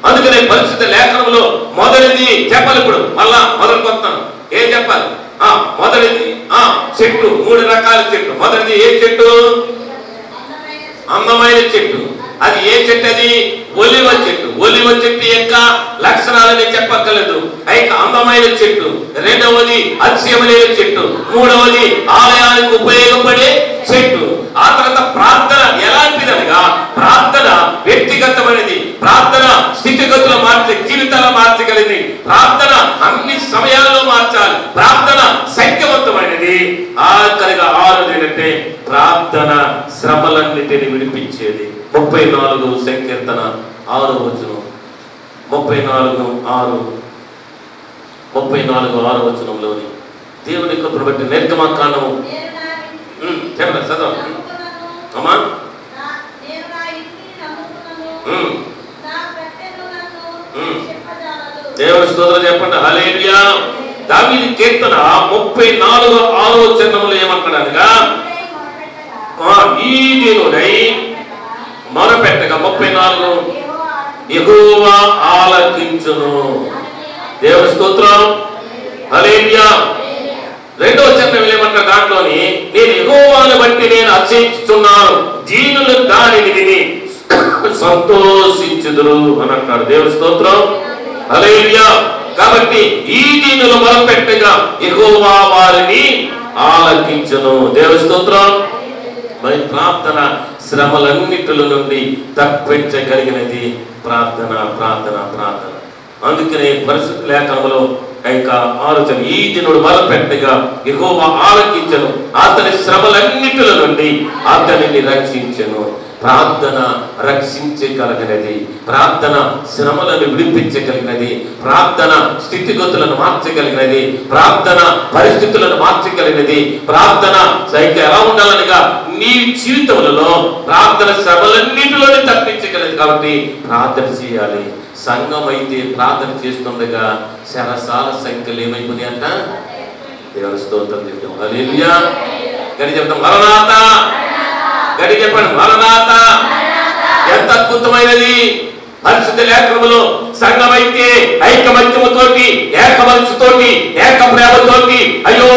అందుకనే పరిస్థితి లేఖనంలో మొదటిది చెప్పాలి. ఇప్పుడు మళ్ళా మొదలుకొస్తాను. ఏం చెప్పాలి? మొదటిది చెట్టు, 3 రకాల చెట్టు. మొదటిది ఏ చెట్టు? అందమైన చెట్టు. అది ఏ చెట్టు? అది ఒలివ చెట్టు. ఒలివ చెట్టు యొక్క లక్షణాలని చెప్పక్కర్లేదు. అయితే అందమైన చెట్టు. రెండవది అతిశయమైన చెట్టు. మూడవది ఆలయానికి ఉపయోగపడే చెట్టు. ఆ తర్వాత ప్రార్థన ఎలాంటిదనగా, ప్రార్థన వ్యక్తిగతమైనది. ప్రార్థన స్థితిగతులు మార్చే, జీవితాలు మార్చగలిగింది. ప్రార్థన అన్ని సమయాల్లో మార్చాలి. ప్రార్థన శక్తివంతమైనది. ఆఖరిగా 6 ఏంటంటే ప్రార్థన శ్రమలన్నిటిని విడిపించేది. 34 సంకీర్తన 6వ వచనం. 34:6 వచనంలోని దేవుని కృపను బట్టి నిర్గమకాండము చెప్పండి, చదవండి అమ్మా. దేవుని స్తోత్రం చెప్పండి. హల్లెలూయా. దావీదు కీర్తన 34:6 వచనంలో ఏమంటాడనగా, ఈ దీనుడై మొరపెట్టగా 34 యెహోవా ఆలకించును. దేవుని స్తోత్రం. హల్లెలూయా. 2వ వచనం ఏమంటారు దాంట్లోని, నేను యెహోవాను బట్టి నేను అతిశయించుచున్నాను, దీనులు దానిని విని సంతోషించుదురు అని అంటాడు. దేవుని స్తోత్రం. హల్లెలూయా. కాబట్టి ఈ దీనులు మొదలుపెట్టగా యెహోవా వారిని ఆలకించును. దేవుని స్తోత్రం. మరి ప్రార్థన శ్రమలన్నిటిల నుండి తప్పించగలిగినది ప్రార్థన, ప్రార్థన, ప్రార్థన. అందుకనే పరిశుద్ధ లేఖనంలో ఆలోచన, ఈ దినుడు మొదలుపెట్టగా యెహోవా ఆలకించెను, అతని శ్రమలన్నిటిల నుండి అతనిని రక్షించెను. ప్రార్థన రక్షించగలిగినది, ప్రార్థన శ్రమలను విడిపించగలిగినది, ప్రార్థన స్థితిగతులను మార్చగలిగినది, ప్రార్థన పరిస్థితులను మార్చగలిగినది, ప్రార్థన సైకిల్ ఎలా ఉండాలనగా నీ జీవితంలో ప్రార్థన శ్రమలన్నిటిలోనే తప్పించగలదు. కాబట్టి ప్రార్థన చేయాలి. సంఘం అయితే ప్రార్థన చేస్తుండగా శరసాల సంఖ్యలు ఏమైపోయినాయి అంట. దేవుని స్తోత్రం చెప్తాం. హల్లెలూయా. గడి చెప్తాం మరణాత. గడి చెప్పండి మరణాత. ఎంత అద్భుతమైనది. పరిశుద్ధ లేఖనములో సంఘమైతే ఐకమత్యముతోటి, ఏక మనసుతోటి, ఏక ప్రేమతోటి, అయ్యో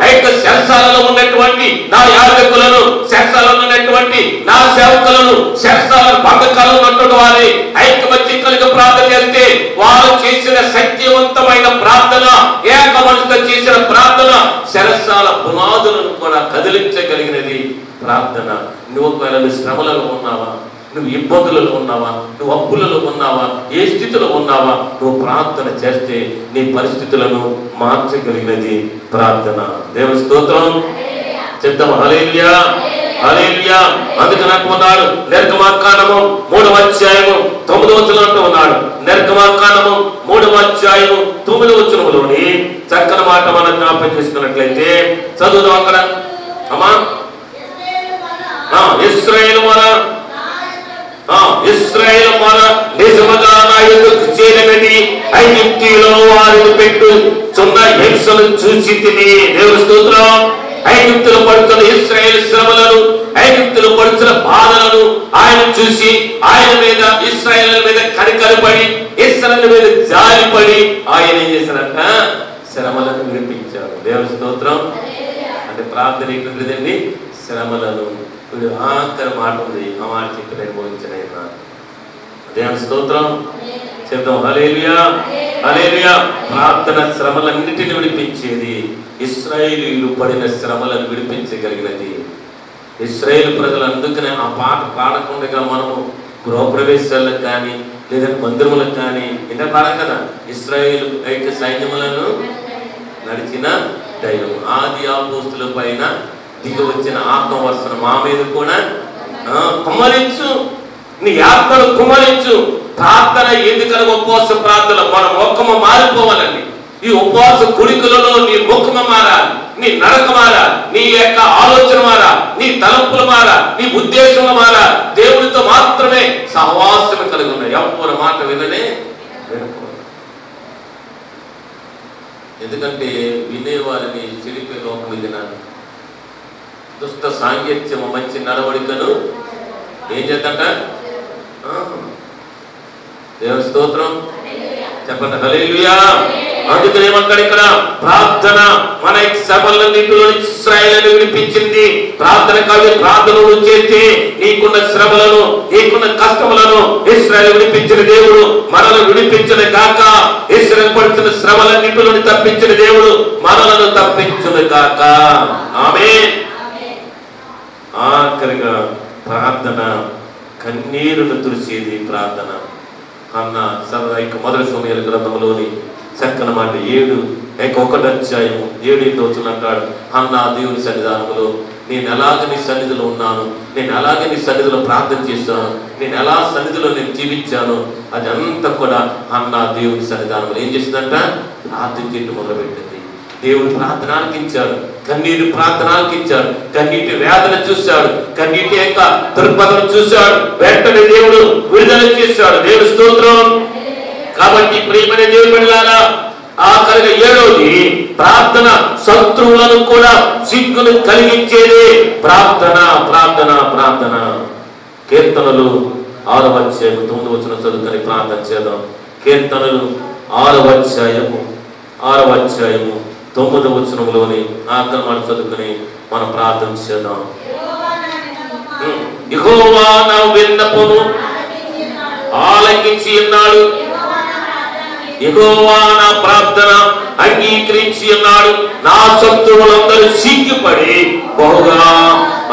ఐక శరసాలలో ఉన్నటువంటి నా యాజకులను, శరసాలలో ఉన్నటువంటి నా సేవకులను, శరసాల భంగకాలను ఉన్నటువంటి వారి ఐకమత్యం కలిగి ప్రార్థన చేస్తే వారు చేసిన శక్తివంతమైన ప్రార్థన, ఏక మనసుతో చేసిన ప్రార్థన శరసాల పునాదులను కూడా కదిలించగలిగినది ప్రార్థన. నువ్వు ఒకవేళ శ్రమలలో ఉన్నావా, నువ్వు ఇబ్బందులలో ఉన్నావా, నువ్వు అప్పులలో ఉన్నావా, ఏ స్థితిలో ఉన్నావా, నువ్వు ప్రార్థన చేస్తే నీ పరిస్థితులను మార్చగలిగినది ప్రార్థన. దేవుని స్తోత్రం చెప్తాము. హల్లెలూయా, హల్లెలూయా. అందుకని అంటున్నాడు నిర్గమాకాండము 3వ అధ్యాయము 9వ వచనం అంటూ ఉన్నాడు. నిర్గమాకాండము 3వ అధ్యాయము 9వ వచనంలోని చక్కని మాట మనం జ్ఞాపకం చేసుకున్నట్లయితే చదువుదాం అక్కడ. అమ్మా ఇశ్రాయేలు మన నిజముగా నా యుద్ధకు చేరినది ఐగుప్తులో వారిని పెట్టుచున్న హింసను చూసి తిని. దేవుని స్తోత్రం. ఐగుప్తులో పడుతున్న ఇశ్రాయేలు శ్రమలను, ఐగుప్తులో పడుతున్న బాధలను ఆయన చూసి ఆయన మీద, ఇశ్రాయేలు మీద కనికరపడి, ఇశ్రాయేలు మీద జాలిపడి ఆయన ఏం చేశారంట, శ్రమలను విడిపించారు. దేవుని స్తోత్రం. అంటే ప్రార్థన ఏంటండి, శ్రమలను. ఆఖరి మాట ఉంది, ఆ మాట చెప్పి అనుభవించిన దేవుని స్తోత్రం చెప్తాం. హల్లెలూయా, హల్లెలూయా. ప్రార్థన శ్రమలన్నిటిని విడిపించేది. ఇశ్రాయేలీయులు పడిన శ్రమలను విడిపించగలిగినది. ఇశ్రాయేలు ప్రజలు అందుకనే ఆ పాట పాడకుండా మనము గృహప్రవేశాలకు కానీ లేదంటే మందిరములకు కానీ ఇంకా పాడం కదా. ఇశ్రాయేలు అయితే సైన్యములను నడిచిన దైవం. ఆది అపోస్తుల పైన దిగి వచ్చిన ఆత్మవర్షణ మా మీద కూడా కుమ్మరించు, నీ ఆత్మను కుమ్మరించు. ప్రార్థన ఎందుకని ఉపవాస ప్రార్థన మన ముఖము మారిపోవాలండి. ఈ ఉపవాస కుడికలలో నీ ముఖము మారాలి, నీ నడక మారాలి, నీ యొక్క ఆలోచన మారాలి, నీ తలంపులు మారాలి, నీ ఉద్దేశంలో మారాలి. దేవుడితో మాత్రమే సహవాసం కలిగి ఉన్నాయి. ఎవరి మాట విననే వినకూడదు. ఎందుకంటే వినేవారిని చెడిపే లోకం ఇది. దుష్ట సాంగత్యము మంచి నడవడికను ఏం చేద్దంట. దేవుని స్తోత్రం చెప్పండి. హల్లెలూయా. అందుకని ఏమంటాడు ఇక్కడ, ప్రార్థన మన శ్రమలన్నిటిలో ఇశ్రాయేలును విడిపించింది. ప్రార్థన కాదు, ప్రార్థనలు చేస్తే నీకున్న శ్రమలను, నీకున్న కష్టములను ఇశ్రాయేలు విడిపించిన దేవుడు మనల్ని విడిపించిన గాక. ఇశ్రాయేలు పడుతున్న శ్రమలన్నిటిలో తప్పించిన దేవుడు మనలను తప్పించును గాక. ఆమేన్. ఆఖరిగా ప్రార్థన కన్నీరును తుడిచేది ప్రార్థన. అన్న సరదాయిక మొదటి సమయాల గ్రంథంలోని చక్కని మాట 1 అధ్యాయము 7 వచనం అంటాడు, అన్న దేవుని సన్నిధానంలో నేను ఎలాగ నీ సన్నిధిలో ఉన్నాను, నేను ఎలాగ నీ సన్నిధిలో ప్రార్థన చేస్తాను, నేను ఎలా సన్నిధిలో నేను జీవించాను, అది అంతా కూడా అన్న దేవుని సన్నిధానంలో ఏం చేసిందంట, ప్రార్థన చేయడం మొదలుపెట్టింది. దేవుడు ప్రార్థన ఆలకించాడు, కన్నీటి ప్రార్థన ఆలకించాడు, కన్నీటి వేదన చూశాడు, కన్నీటి యొక్క దృక్పథం చూశాడు. వెంటనే దేవుడు విడుదల చేశాడు. దేవుని స్తోత్రం. కాబట్టి ప్రియమైన దేవుని బిడ్డలారా, ఆఖరిగా 7వది ప్రార్థన శత్రువులను కూడా సిగ్గును కలిగించేది ప్రార్థన. ప్రార్థన ప్రార్థన కీర్తనలు 6వ అధ్యాయము 9వ వచనం చదువుకొని ప్రార్థన చేద్దాం. కీర్తనలు 6వ అధ్యాయము 9వ వచనంలోని ఆఖరి మాట చదువుకొని మనం ప్రార్థన చేద్దాం. యెహోవా నా విన్నపమును ఆలకించి ఉన్నాడు. యెహోవా నా ప్రార్థన అంగీకరించి ఉన్నాడు. నా శత్రువులందరూ సిగ్గుపడి బహుగా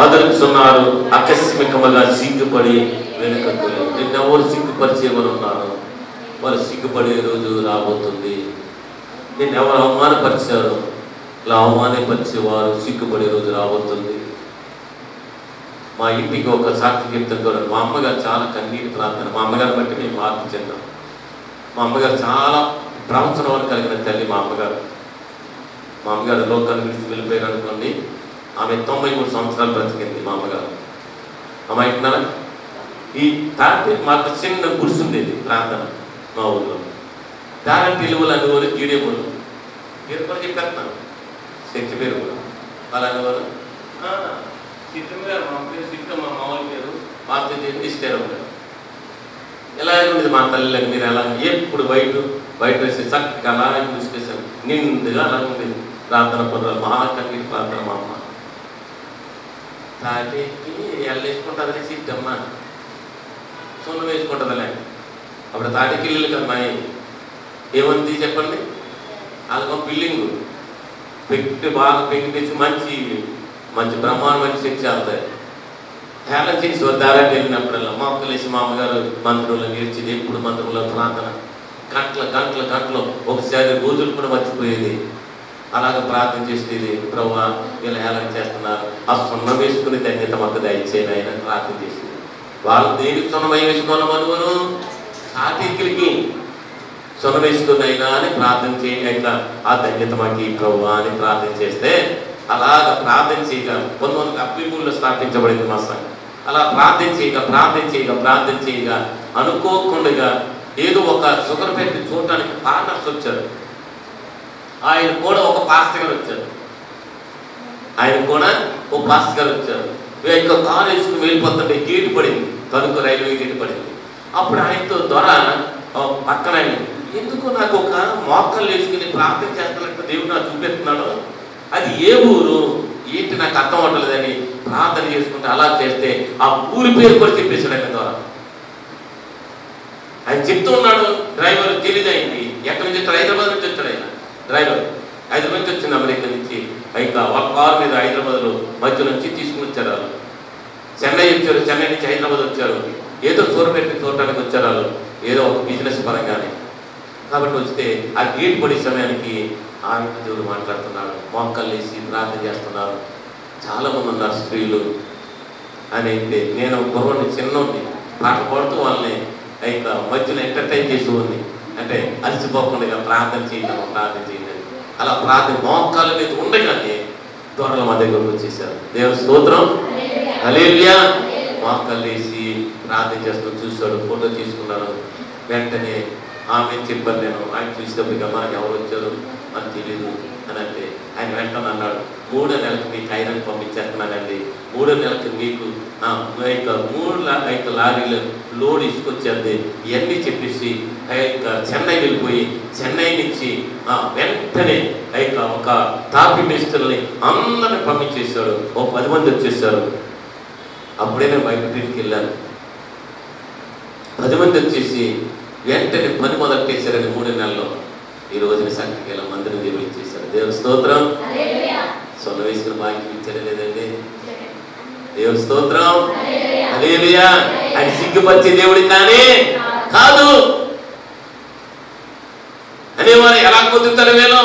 అదరుచున్నారు. ఆకస్మికముగా సిగ్గుపడి వెనుకకు. నిన్నెవరు సిగ్గుపరిచేమని ఉన్నారు? వారు సిగ్గుపడే రోజు రాబోతుంది. నిన్నెవరు అవమానపరిచారు? ఇలా అవమానపరిచేవారు సిగ్గుపడే రోజు రాబోతుంది. మా ఇంటికి ఒక సాక్షి చెప్తాను చూడండి. మా అమ్మగారు చాలా కన్నీటి ప్రార్థన. మా అమ్మగారు బట్టి మేము మార్పు చెందాం. మా అమ్మగారు చాలా ప్రవచనం కలిగిన తల్లి. మా అమ్మగారు లోకాన్ని విడిచి వెళ్ళిపోయారు అనుకోండి. ఆమె 93 సంవత్సరాలు బ్రతికింది మా అమ్మగారు. అమ్మ అంటున్నారా? ఈ తాటి మాకు చిన్న గుడిసు ఉండేది ప్రార్థన మా ఊళ్ళో. తారంటి ఇలువలు అనేవారు, గీడేవారు. పేరు కూడా చెప్పేస్తున్నాను, శక్తి పేరు కూడా. వాళ్ళు అనేవారు సిద్ధం గారు, మా పేరు సిద్ధం, మా మామూలు పేరు పాత ఇస్తారు. ఎలా ఉండేది మా తల్లి. మీరు ఎలా ఎప్పుడు బయట వేసి చక్కగా అలా చూసుకేసాను. నిండుగా అలా ఉండేది ప్రార్థన పనులు. మహాకన్నీటి ప్రార్థన. మా అమ్మ తాటికి ఎల్లేసుకుంటుందని సిద్ధమ్మ సొన్ను వేసుకుంటుందిలే. అప్పుడు తాటికి ఇల్లు కదా మా ఏమంది చెప్పండి. అదిగో బిల్డింగ్ పెట్టి బాగా పెట్టి మంచి బ్రహ్మాండమైన శిక్ష అవుతాయి. హేళన చేసి దారానికి వెళ్ళినప్పుడల్లా మొక్కలేసి మా అమ్మగారు మంత్రులు నేర్చేది. ఎప్పుడు మంత్రుల్లో ప్రార్థన గంటలు ఒకసారి రోజులు కూడా మర్చిపోయేది. అలాగ ప్రార్థన చేసేది. ప్రభువా వీళ్ళు హేళన చేస్తున్నారు, ఆ సున్నం వేసుకుని ధన్యత మాకు దయచేయని ఆయన ప్రార్థన చేసేది. వాళ్ళు దేనికి సున్నమై వేసుకోవాలి? మనువను సాటికి సున్నం వేసుకుని అయినా అని ప్రార్థన చేయండి. ఆ ధన్యత మాకు ప్రభువా అని ప్రార్థన చేస్తే అలాగ ప్రార్థన చేయగా కొంతమందికి అప్పిపూల్లో స్థాపించబడింది మా సంఘం. అలా ప్రార్థన చేయగా అనుకోకుండా ఏదో ఒక షుగర్ పెట్టి చూడటానికి పార్ట్నర్స్ వచ్చారు. ఆయన కూడా ఒక పాస్టర్ గారు వచ్చారు. ఇంకా కారు వేసుకుని వెళ్ళిపోతుంటే గేటు పడింది, తణుకు రైల్వే గేటు పడింది. అప్పుడు ఆయనతో దొర పక్కన ఎందుకు నాకు ఒక మోకాళ్ళు వేసుకుని ప్రార్థన చేస్తున్నట్టు దేవుడు నాకు చూపెడుతున్నాడు, అది ఏ ఊరు ఏంటి నాకు అర్థం అవ్వట్లేదని ప్రార్థన చేసుకుంటే అలా చేస్తే ఆ ఊరి పేరు కూడా చెప్పేశాడు ఆయన ద్వారా. ఆయన చెప్తూ ఉన్నాడు. డ్రైవర్ తెలియదు అయింది. ఎక్కడి నుంచి వచ్చాడు? హైదరాబాద్ నుంచి వచ్చాడు ఆయన డ్రైవర్. హైదరాబాద్ నుంచి వచ్చింది, అమెరికా నుంచి. ఇంకా ఒక కారు మీద హైదరాబాద్లో మధ్య నుంచి తీసుకుని వచ్చారు వాళ్ళు. చెన్నై వచ్చారు, చెన్నై నుంచి హైదరాబాద్ వచ్చారు. ఏదో చూరపెట్టి చూడటానికి వచ్చారు వాళ్ళు, ఏదో ఒక బిజినెస్ పరంగానే. కాబట్టి వస్తే ఆ గేట్ పడే సమయానికి ఆమె దేవుడు మాట్లాడుతున్నాడు. మోకాళ్ళు వేసి ప్రార్థన చేస్తున్నారు. చాలామంది ఉన్నారు స్త్రీలు అని. అయితే నేను కుర్రోని చిన్నోడిని పాట పాడుతూ వాళ్ళని ఇంకా మధ్యలో ఎంటర్టైన్ చేసి ఉంది. అంటే అలసిపోకుండా ప్రార్థన చేయండి. అలా ప్రార్థన మోకాళ్ళ మీద ఉండగానే దొరలు మా దగ్గరకు వచ్చేసారు. దేవుని స్తోత్రం, హల్లెలూయా. మోకాళ్ళు వేసి ప్రార్థన చేస్తూ చూశాడు, ఫోటో తీసుకున్నాను. వెంటనే ఆమె చెప్పాను, నేను ఆయన చూసేటప్పటికి అమ్మా ఎవరు వచ్చారు అని తెలియదు అని అంటే ఆయన వెంటనే అన్నాడు, 3వ నెలకు మీకు ఐరన్ పంపించేస్తున్నానండి. 3వ నెలకు మీకు 3 లారీలు లోడ్ ఇసుకొచ్చేది ఇవన్నీ చెప్పేసి చెన్నై వెళ్ళిపోయి చెన్నై నుంచి వెంటనే ఒక తాపి మేస్త్రుల్ని అందరిని పంపించేశాడు. ఓ 10 మంది వచ్చేసారు. అప్పుడే నేను బయటకి వెళ్ళాను. 10 మంది వచ్చేసి వెంటనే పని మొదలు చేశారని 3 నెలల్లో ఈ రోజున సంఖ్యల మందిని నిర్వహించేశారు. దేవుని స్తోత్రం. సొన్న వేసుకుని భాగ్యం ఇచ్చారే లేదండి. దేవుని స్తోత్రం, హల్లెలూయా. ఆయన సిగ్గుపరిచే దేవుడి కానీ కాదు అనేవారు. ఎలా కుదురుతారు వీళ్ళు?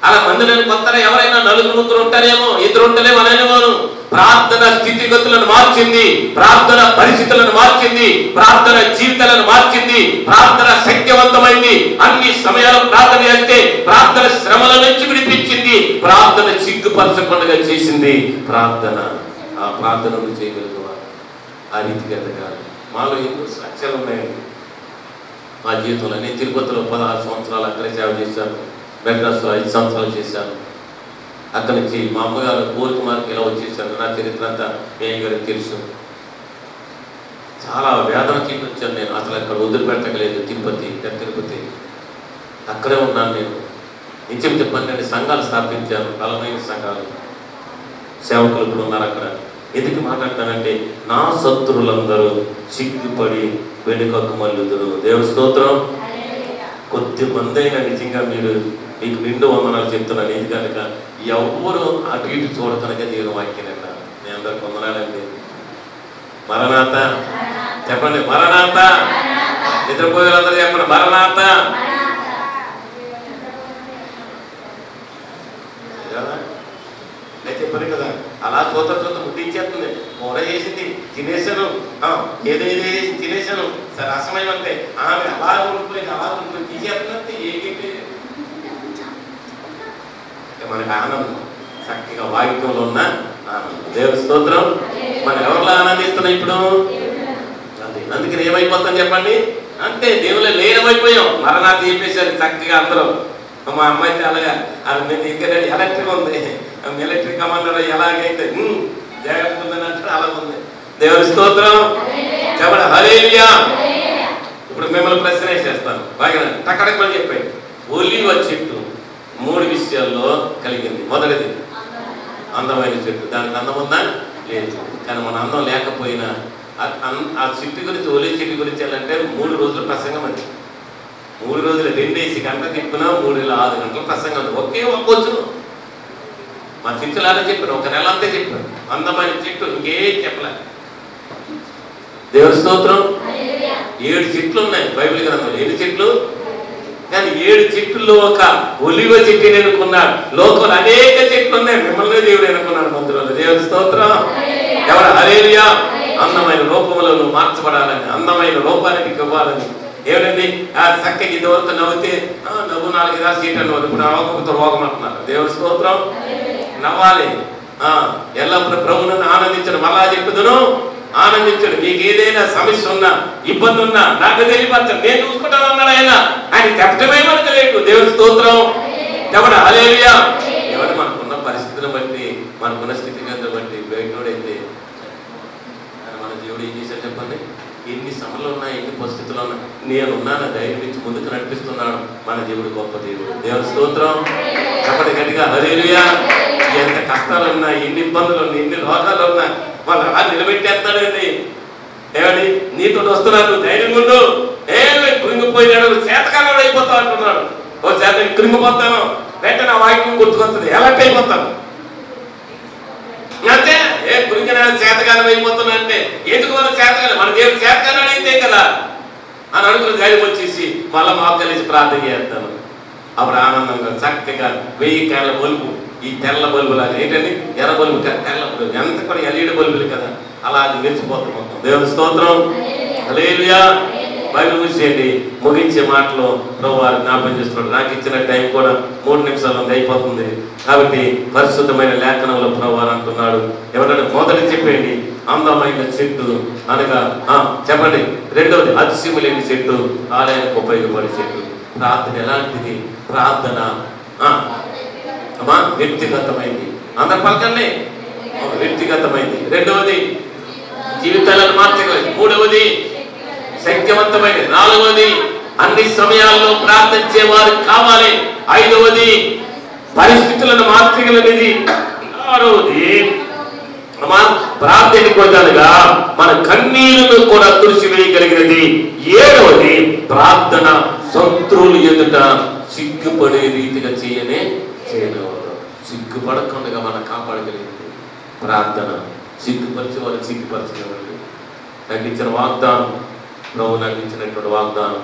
అలా మందిరానికి కొత్తగా ఎవరైనా 4 ఉంటారేమో, 2 ఉంటేనే అనేవారు. ప్రార్థన స్థితిగతులను మార్చింది, ప్రార్థన పరిస్థితులను మార్చింది, ప్రార్థన జీవితాలను మార్చింది, ప్రార్థన శక్తివంతమైంది. అన్ని సమయాలు ప్రార్థన చేస్తే ప్రార్థన శ్రమల నుంచి విడిపించింది, ప్రార్థన సిగ్గుపరచకుండా చేసింది. ప్రార్థన ఆ ప్రార్థనలు చేయగలుగుతారు. ఆ రీతిగా ఎదగాలి. మాలో ఎన్నో సాక్ష్యాలు ఉన్నాయండి మా జీవితంలో. నేను తిరుపతిలో 16 సంవత్సరాలు అక్కడే సేవ చేశాను. మెడ్రాస్లో 5 సంవత్సరాలు చేశాను. అక్కడి నుంచి మా అమ్మగారు కోరిక మార్కు ఎలా వచ్చేసాను. నా చరిత్ర అంతా మీ గారికి తెలుసు. చాలా వేదనకి వచ్చాను నేను. అసలు అక్కడ వదిలిపెట్టలేదు. తిరుపతి అక్కడే ఉన్నాను నేను. ఇంచుమించు 12 సంఘాలు స్థాపించాను. బలమైన సంఘాలు. సేవకులు ఇప్పుడు ఉన్నారు అక్కడ. ఎందుకు మాట్లాడతానంటే నా శత్రులందరూ సిగ్గుపడి వెనుకకు మల్లుదురు. దేవుని స్తోత్రం. కొద్ది మంది అయినా నిజంగా మీకు నిండు వందనాలు చెప్తున్నాను. ఇది కనుక ఎవరు అటు ఇటు చూడకనుక దేవుని వాక్యం అంటారు. నేను అందరికి వందనాలండి. మరణాత చెప్పండి, మరణాత. నిద్రపోయే వాళ్ళందరూ చెప్పండి, మరణాత. చెప్పారు కదా, అలా చూత ముట్టించేస్తుంది. కూర చేసింది తినేసాను, ఏదైతే చేసి తినేసాను, సరే అసమయం అంటే ఆమె అలా ఉండిపోయి తీసేస్తున్నట్టు ఏకైతే మనకి ఆనందం. చక్కగా వాక్యంలో ఉన్న ఆనందం. దేవుని స్తోత్రం. మనం ఎవరిలో ఆనందిస్తున్నాం ఇప్పుడు? అదే, అందుకని ఏమైపోతాం చెప్పండి? అంటే దేవుళ్ళ లీనమైపోయాం. మరణాన్ని చెప్పేసారు చక్కగా అందరూ. మా అమ్మాయి అలాగా అది మీద ఇక్కడ ఎలక్ట్రిక్ ఉంది, ఎలక్ట్రిక్ కమాండర్ ఎలాగైతే జాగ్రత్త ఉందని అంటే అలా ఉంది. దేవుని స్తోత్రం. చెప్పండి హల్లెలూయా. ఇప్పుడు మిమ్మల్ని ప్రశ్న వేసేస్తాను బాగా టక్కడకి మళ్ళీ చెప్పాయి. ఒలీవ చెట్టు 3 విషయాల్లో కలిగింది. మొదటిది అందమైన చెట్టు. దానికి అందం ఉందా? లేదు. కానీ మన అందం లేకపోయినా ఆ చెట్టు గురించి, ఒలీవ చెట్టు గురించి వెళ్ళాలంటే 3 రోజుల ప్రసంగం అది. 3 రోజులు 2 గంటలు తిప్పినా 6 గంటల ప్రసంగం అది. ఒక్కొచ్చు మా చెట్టులాగా చెప్పారు. 1 నెల అంతే చెప్పారు. అందమైన చెట్టు, ఇంకేం చెప్పలే. దేవుని స్తోత్రం. 7 చెట్లు ఉన్నాయి బైబిల్ గ్రంథంలో. 7 చెట్లు, కానీ 7 చెట్టుల్లో ఒక ఒలివ చెట్టుని ఎన్నుకున్నాడు. లోకంలో అనేక చెట్లు ఉన్నాయి, మిమ్మల్ని దేవుడు ఎన్నుకున్నాడు మందిరంలో. దేవుని స్తోత్రం. ఎవరు? హల్లెలూయా. అందమైన రూపంలో నువ్వు మార్చబడాలని, అందమైన రూపానికి ఇవ్వాలని. ఏమిటండి చక్కగా ఇదివరకు నవ్వుతే నవ్వు 4 సీట్ అని ఇప్పుడు నవ్వకపోతే రోగం అంటున్నారు. దేవుని స్తోత్రం. నవ్వాలి. ఎల్లప్పుడూ ప్రభువును ఆనందించడం. అలా చెప్పుదును, ఆనందించడు. మీకు ఏదైనా సమస్య ఉన్నా, ఇబ్బంది ఉన్నా నాకు తెలియపరచండి, నేను చూసుకుంటాను అన్నాడు ఆయన. ఆయన చెప్పడమే మనకు లేదు. దేవుని స్తోత్రం. చెప్పండి హల్లెలూయా. ఎవరు మనకున్న పరిస్థితులను బట్టి, మనకున్న స్థితిగతులను బట్టి బయటోడైతే మన దేవుడు ఏం చేశాడు చెప్పండి? ఎన్ని శ్రమలు ఉన్నాయి, ఎన్ని పరిస్థితులు ఉన్నాయి, నేనున్నాను ధైర్యం ఇచ్చి ముందుకు నడిపిస్తున్నాడు మన దేవుడు. గొప్ప దేవుడు. దేవుని స్తోత్రం. చెప్పండి గట్టిగా హల్లెలూయా. ఎంత కష్టాలు ఉన్నా, ఎన్ని ఇబ్బందులు ఉన్నాయి, ఎన్ని రోగాలు ఉన్నా వాళ్ళు అలా నిలబెట్టేస్తాడండి. ఏమండి నీతో వస్తున్నాడు, ధైర్యం ఉండు. ఏమి కృంగిపోయినాడు, చేతకాలం అయిపోతావు అంటున్నాడు. ఓ చేత కృంగిపోతాను, వెంటనే ఆ వాక్యం గుర్తుకొస్తుంది, ఎలక్ట్ అయిపోతాను. అంటే ఏ కృంగినాడు చేతకాలం అయిపోతున్నా అంటే ఎందుకు మన చేతకాలం? మన దేవుడు చేతకాలం అయితే కదా అని అనుకుని ధైర్యం వచ్చేసి మళ్ళీ మాకు కలిసి ప్రార్థన చేస్తాను. అప్పుడు ఆనందంగా చక్కగా 1000 కేళ్ళ బల్బు, ఈ తెల్ల బల్బు లాగా ఏంటండి ఎర్ర బల్బు, తెల్ల బల్బు ఎంత కూడా ఎల్ఈడి బల్బులు కదా, అలా అది మెరిచిపోతాం మొత్తం. దేవుని స్తోత్రం. హల్లెలూయా. బైబిల్ చూసేయండి. ముగించే మాటలు ప్రభు వారు జ్ఞాపకం చేస్తున్నాడు. నాకు ఇచ్చిన టైం కూడా 3 నిమిషాలు అయిపోతుంది. కాబట్టి పరిశుద్ధమైన లేఖనంలో ప్రభు వారు అంటున్నాడు. ఎవరైనా మొదటి చెప్పండి అందమైన చెట్టు అనగా చెప్పండి. రెండవది అతిశయము లేని చెట్టు, ఆలయానికి ఉపయోగపడే చెట్టు. ప్రార్థన ఎలాంటిది? ప్రార్థన వ్యక్తిగతమైంది. అందరు పలకండి, వ్యక్తిగతమైంది. రెండవది జీవితాలను మార్చగలదు. మూడవది శక్తివంతమైనది. నాలుగవది అన్ని సమయాల్లో ప్రార్థించే వారు కావాలి. ఐదవది పరిస్థితులను మార్చగలనిది. ఆరవది ప్రార్థనకు వదలుగా మన కన్నీళ్లను కూడా తుడిచివేయగలిగినది. ఏడవది ప్రార్థన శత్రువులు ఎదుట సిగ్గుపడే రీతిగా చేయనివ్వదు. సిగ్గుపడకుండా మనం కాపాడగలిగింది ప్రార్థన. సిగ్గుపరిచే వారికి సిగ్గుపరచగలదు. నాకు ఇచ్చిన వాగ్దానం, ప్రభు నాకు ఇచ్చినటువంటి వాగ్దానం,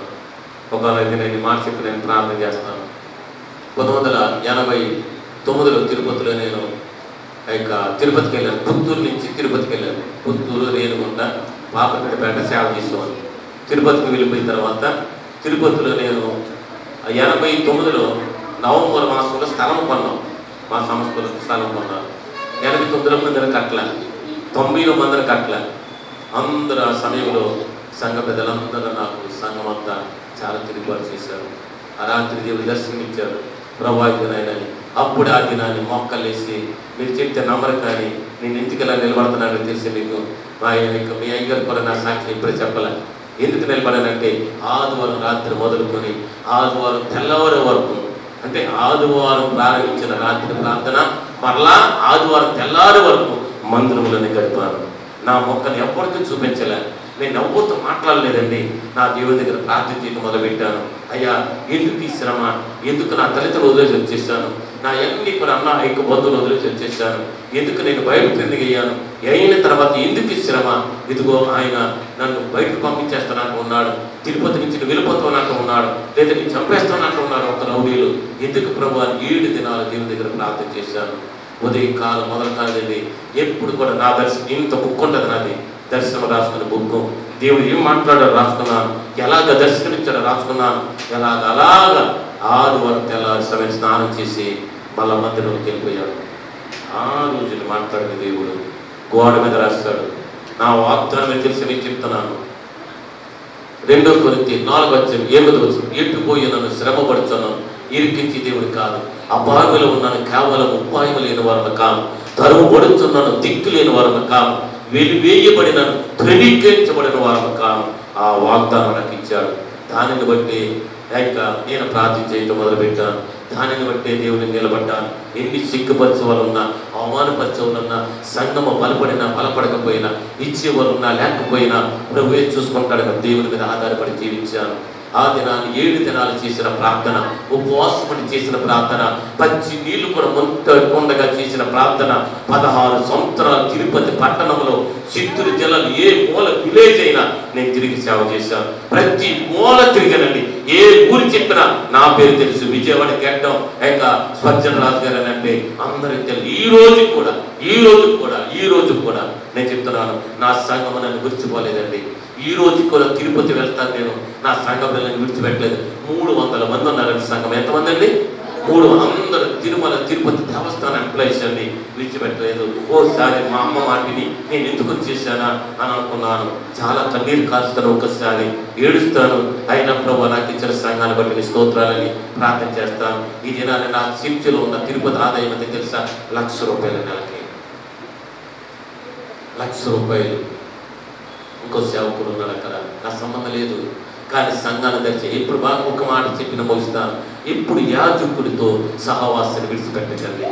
ఒకవేళ నేను మాట చెప్పి నేను ప్రార్థన చేస్తాను. 1989లో తిరుపతిలో నేను తిరుపతికి వెళ్ళాను. పుత్తూరు నుంచి తిరుపతికి వెళ్ళాను. పుత్తూరు, రేణుగుంట, పాపపేట సేవ చేసేవాళ్ళు. తిరుపతికి వెళ్ళిపోయిన తర్వాత తిరుపతిలో నేను 89లో నవంబర్ మాసంలో స్థలం కొన్నాం. మా సంస్థలో స్థలం కొన్నాను. 89లో మందిని కట్టలే, 90లో మందిని కట్టలే. అందరూ ఆ సమయంలో సంఘ పెద్దలందరూ నాకు సంఘం అంతా చాలా తిరుగుబాటు చేశారు. ఆ రాత్రి దేవుడు దర్శనం ఇచ్చారు. ప్రభావితనైనని అప్పుడు ఆ దినాన్ని మొక్కలేసి మీరు చెప్తే నమ్మరు, కానీ నేను ఇంటికి ఎలా నిలబడుతున్నానని తెలిసి మీకు మీ అయ్యగారు కూడా నా సాక్షి ఇప్పుడే చెప్పలే. ఎందుకు నిలబడానంటే ఆదివారం రాత్రి మొదలుకొని ఆదివారం తెల్లవారు వరకు, అంటే ఆదివారం ప్రారంభించిన రాత్రి ప్రార్థన మరలా ఆదివారం తెల్లారి వరకు మందిరములను గడిపాను. నా మొక్కను ఎవరికి చూపించలే, నేను ఎవరితో మాట్లాడలేదండి. నా దేవుని దగ్గర ప్రార్థన చేయడం మొదలుపెట్టాను. అయ్యా, ఎందుకు ఈ శ్రమ, ఎందుకు నా తల్లిదండ్రులు వదిలేసి వచ్చేసాను, నా అన్ని కూడా అన్న ఐక్య బంధువులు వదిలేసి వచ్చేసాను, ఎందుకు నేను బయట క్రిందికి అయ్యాను, అయిన తర్వాత ఎందుకు ఈ శ్రమ, ఇదిగో ఆయన నన్ను బయటకు పంపించేస్తానంటూ ఉన్నాడు, తిరుపతి నుంచి వెళ్ళిపోతానంటూ ఉన్నాడు, లేదా నేను చంపేస్తానంటూ ఉన్నాడు ఒక రౌడీలు, ఎందుకు ప్రభు అని 7 దినాలు దేవుని దగ్గర ప్రార్థన చేశాను. ఉదయం కాలం మొదలు కాదండి, ఎప్పుడు కూడా నా దర్శనం ఇంత బుక్ ఉంటుంది, నాది దర్శనం రాసుకున్న బుక్. దేవుడు ఏం మాట్లాడారో రాసుకున్నాను, ఎలాగ దర్శనమిచ్చారో రాసుకున్నాను, అలాగా 6 వరకు తెల్లారి సమయం స్నానం చేసి మళ్ళా మందిరంలోకి వెళ్ళిపోయాడు. 6 రోజులు మాట్లాడిన దేవుడు గోడ మీద రాస్తాడు. నా వాగ్దానం తెలిసి నేను చెప్తున్నాను. 2 కొరింథీ 4:8 ఎట్టుపోయి నన్ను శ్రమపడుచున్నాను, ఇరికించి దేవుడు కాదు, అపాయములో ఉన్నాను, కేవలం ఉపాయం లేని వారను కాను, తరువు పడుతున్నాను, దిక్కు లేని వారను కాను, వెలివేయబడినను, ధృవీకరించబడిన వారను కాను. ఆ వాగ్దానం నాకు ఇచ్చాడు. దానిని బట్టి ఇంకా నేను ప్రార్థన చేయటం మొదలుపెట్టాను. దానిని బట్టే దేవుడిని నిలబడ్డాను. ఎన్ని సిగ్గుపరచవాళ్ళున్నా, అవమానపరచవాళ్ళున్నా, సంఘము బలపడినా బలపడకపోయినా, ఇచ్చేవాళ్ళున్నా లేకపోయినా ప్రభువే చూసుకుంటాడు. దేవుని మీద ఆధారపడి జీవించాను. ఆ దినాన్ని 7 దినాలు చేసిన ప్రార్థన, ఉపవాసముని చేసిన ప్రార్థన, పచ్చి నీళ్లు కూడా ముందుగా చేసిన ప్రార్థన, 16 సంవత్సరాలు తిరుపతి పట్టణంలో చిత్తూరు జిల్లాలో ఏ మూల విలేజ్ అయినా నేను తిరిగి సేవ చేశాను. ప్రతి మూల తిరిగానండి. ఏ ఊరు చెప్పినా నా పేరు తెలుసు. విజయవాడ గడ్డం ఇంకా స్వచ్ఛన రాజు గారు అని అంటే అందరికి తెలుసు. ఈ రోజు కూడా నేను చెప్తున్నాను, నా సంఘం నన్ను గుర్చిపోలేదండి. ఈ రోజు కూడా తిరుపతి వెళ్తాను నేను, నా సంఘం పిల్లల్ని విడిచిపెట్టలేదు. 300 మంది ఉన్నారండి సంఘం. ఎంతమంది అండి? 300. అందరూ తిరుపతి దేవస్థానం ఎంప్లాయీస్ అండి, విడిచిపెట్టలేదు. ఓసారి మా అమ్మ మాటిని నేను ఎందుకు వచ్చేసానా అని అనుకున్నాను. చాలా కన్నీరు కాల్చుతాను, ఒకసారి ఏడుస్తాను. అయినా ప్రభు నాకు ఇచ్చిన సంఘాన్ని బట్టి స్తోత్రాలని ప్రార్థన చేస్తాను. ఈ దినాన్ని నా చర్చిలో ఉన్న తిరుపతి ఆదాయం అంటే తెలుసా? ₹1,00,000 నెలకి. ₹1,00,000. ఇంకో సేవకుడు ఉన్నాడు అక్కడ, నా సంబంధం లేదు. కానీ సంఘాన్ని దర్శి ఇప్పుడు బాగా ఒక మాట చెప్పిన ముగిస్తాను. ఇప్పుడు యాజకుడితో సహవాసాన్ని విడిచిపెట్టకండి,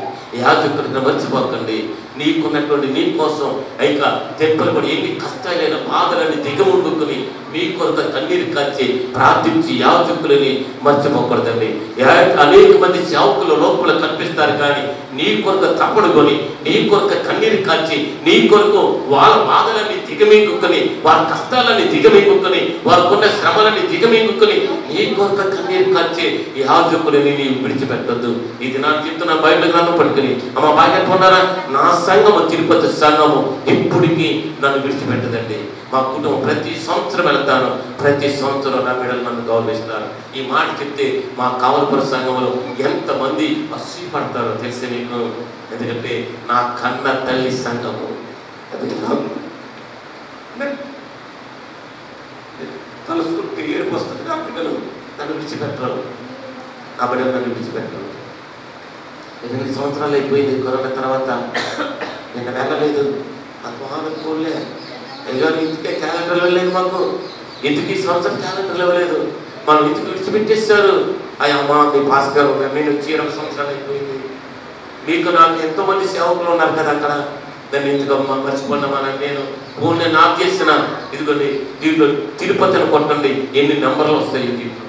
యాజకుడిని మర్చిపోకండి. నీకున్నటువంటి నీ కోసం ఇంకా తెప్పలు పడి ఎన్ని కష్టాలైన బాధలని దిగముండుకుని మీ కొరకు కన్నీరు కాచి ప్రార్థించి యాజకులని మర్చిపోకూడదండి. అనేక మంది సేవకులు లోపల కనిపిస్తారు, కానీ నీ కొరకు తప్పడుకొని, నీ కొరకు కన్నీరు కాచి, నీ కొరకు వాళ్ళ బాధలన్నీ దిగమింగుకొని, వాళ్ళ కష్టాలన్నీ దిగమింగుకొని, వాళ్ళకున్న శ్రమలన్నీ దిగమింగుకొని నీ కొరకు కన్నీరు కాచి యాజకులని నీవు విడిచిపెట్టద్దు. ఇది నా చెప్తున్నా. బైబిల్ గ్రంథం పట్టుకుని అమ్మ బాగా ఉన్నారా? నా సంఘము తిరుపతి సంఘము ఇప్పటికీ నన్ను విడిచిపెట్టదండి. మా కుటుంబం ప్రతి సంవత్సరం వెళ్తాను, ప్రతి సంవత్సరం నా బిడ్డలు నన్ను గౌరవిస్తారు. ఈ మాట చెప్తే మా కావలపుర సంఘంలో ఎంతమంది పడతారో తెలిసి మీకు. ఎందుకంటే నా కన్న తల్లి సంఘము, అది తలుసుకుంటే ఏడుపు వస్తుంది. నా బిడ్డలు నన్ను విడిచిపెట్టరు, నా బిడ్డలు నన్ను విడిచిపెట్టరు. 8 సంవత్సరాలు అయిపోయింది కరోనా తర్వాత. నిన్న వెళ్ళలేదు, అనుకోలే. అయ్యో ఇంటికే క్యాలెండర్లు ఇవ్వలేదు మాకు, ఇంటికి ఈ సంవత్సరం క్యాలెండర్లు ఇవ్వలేదు, మనం ఇంటికి విడిచిపెట్టేస్తారు. అయ్యా అమ్మా మీ పాస్ గారు నేను వచ్చి 20 సంవత్సరాలు అయిపోయింది, మీకు నాకు ఎంతోమంది సేవకులు ఉన్నారు కదా అక్కడ, దాన్ని ఎందుకమ్మా మర్చిపోన్నామని నేను ఫోన్లో నాకు చేసిన ఇదిగోండి దీంట్లో తిరుపతిని కొట్టండి, ఎన్ని నెంబర్లు వస్తాయి దీంట్లో.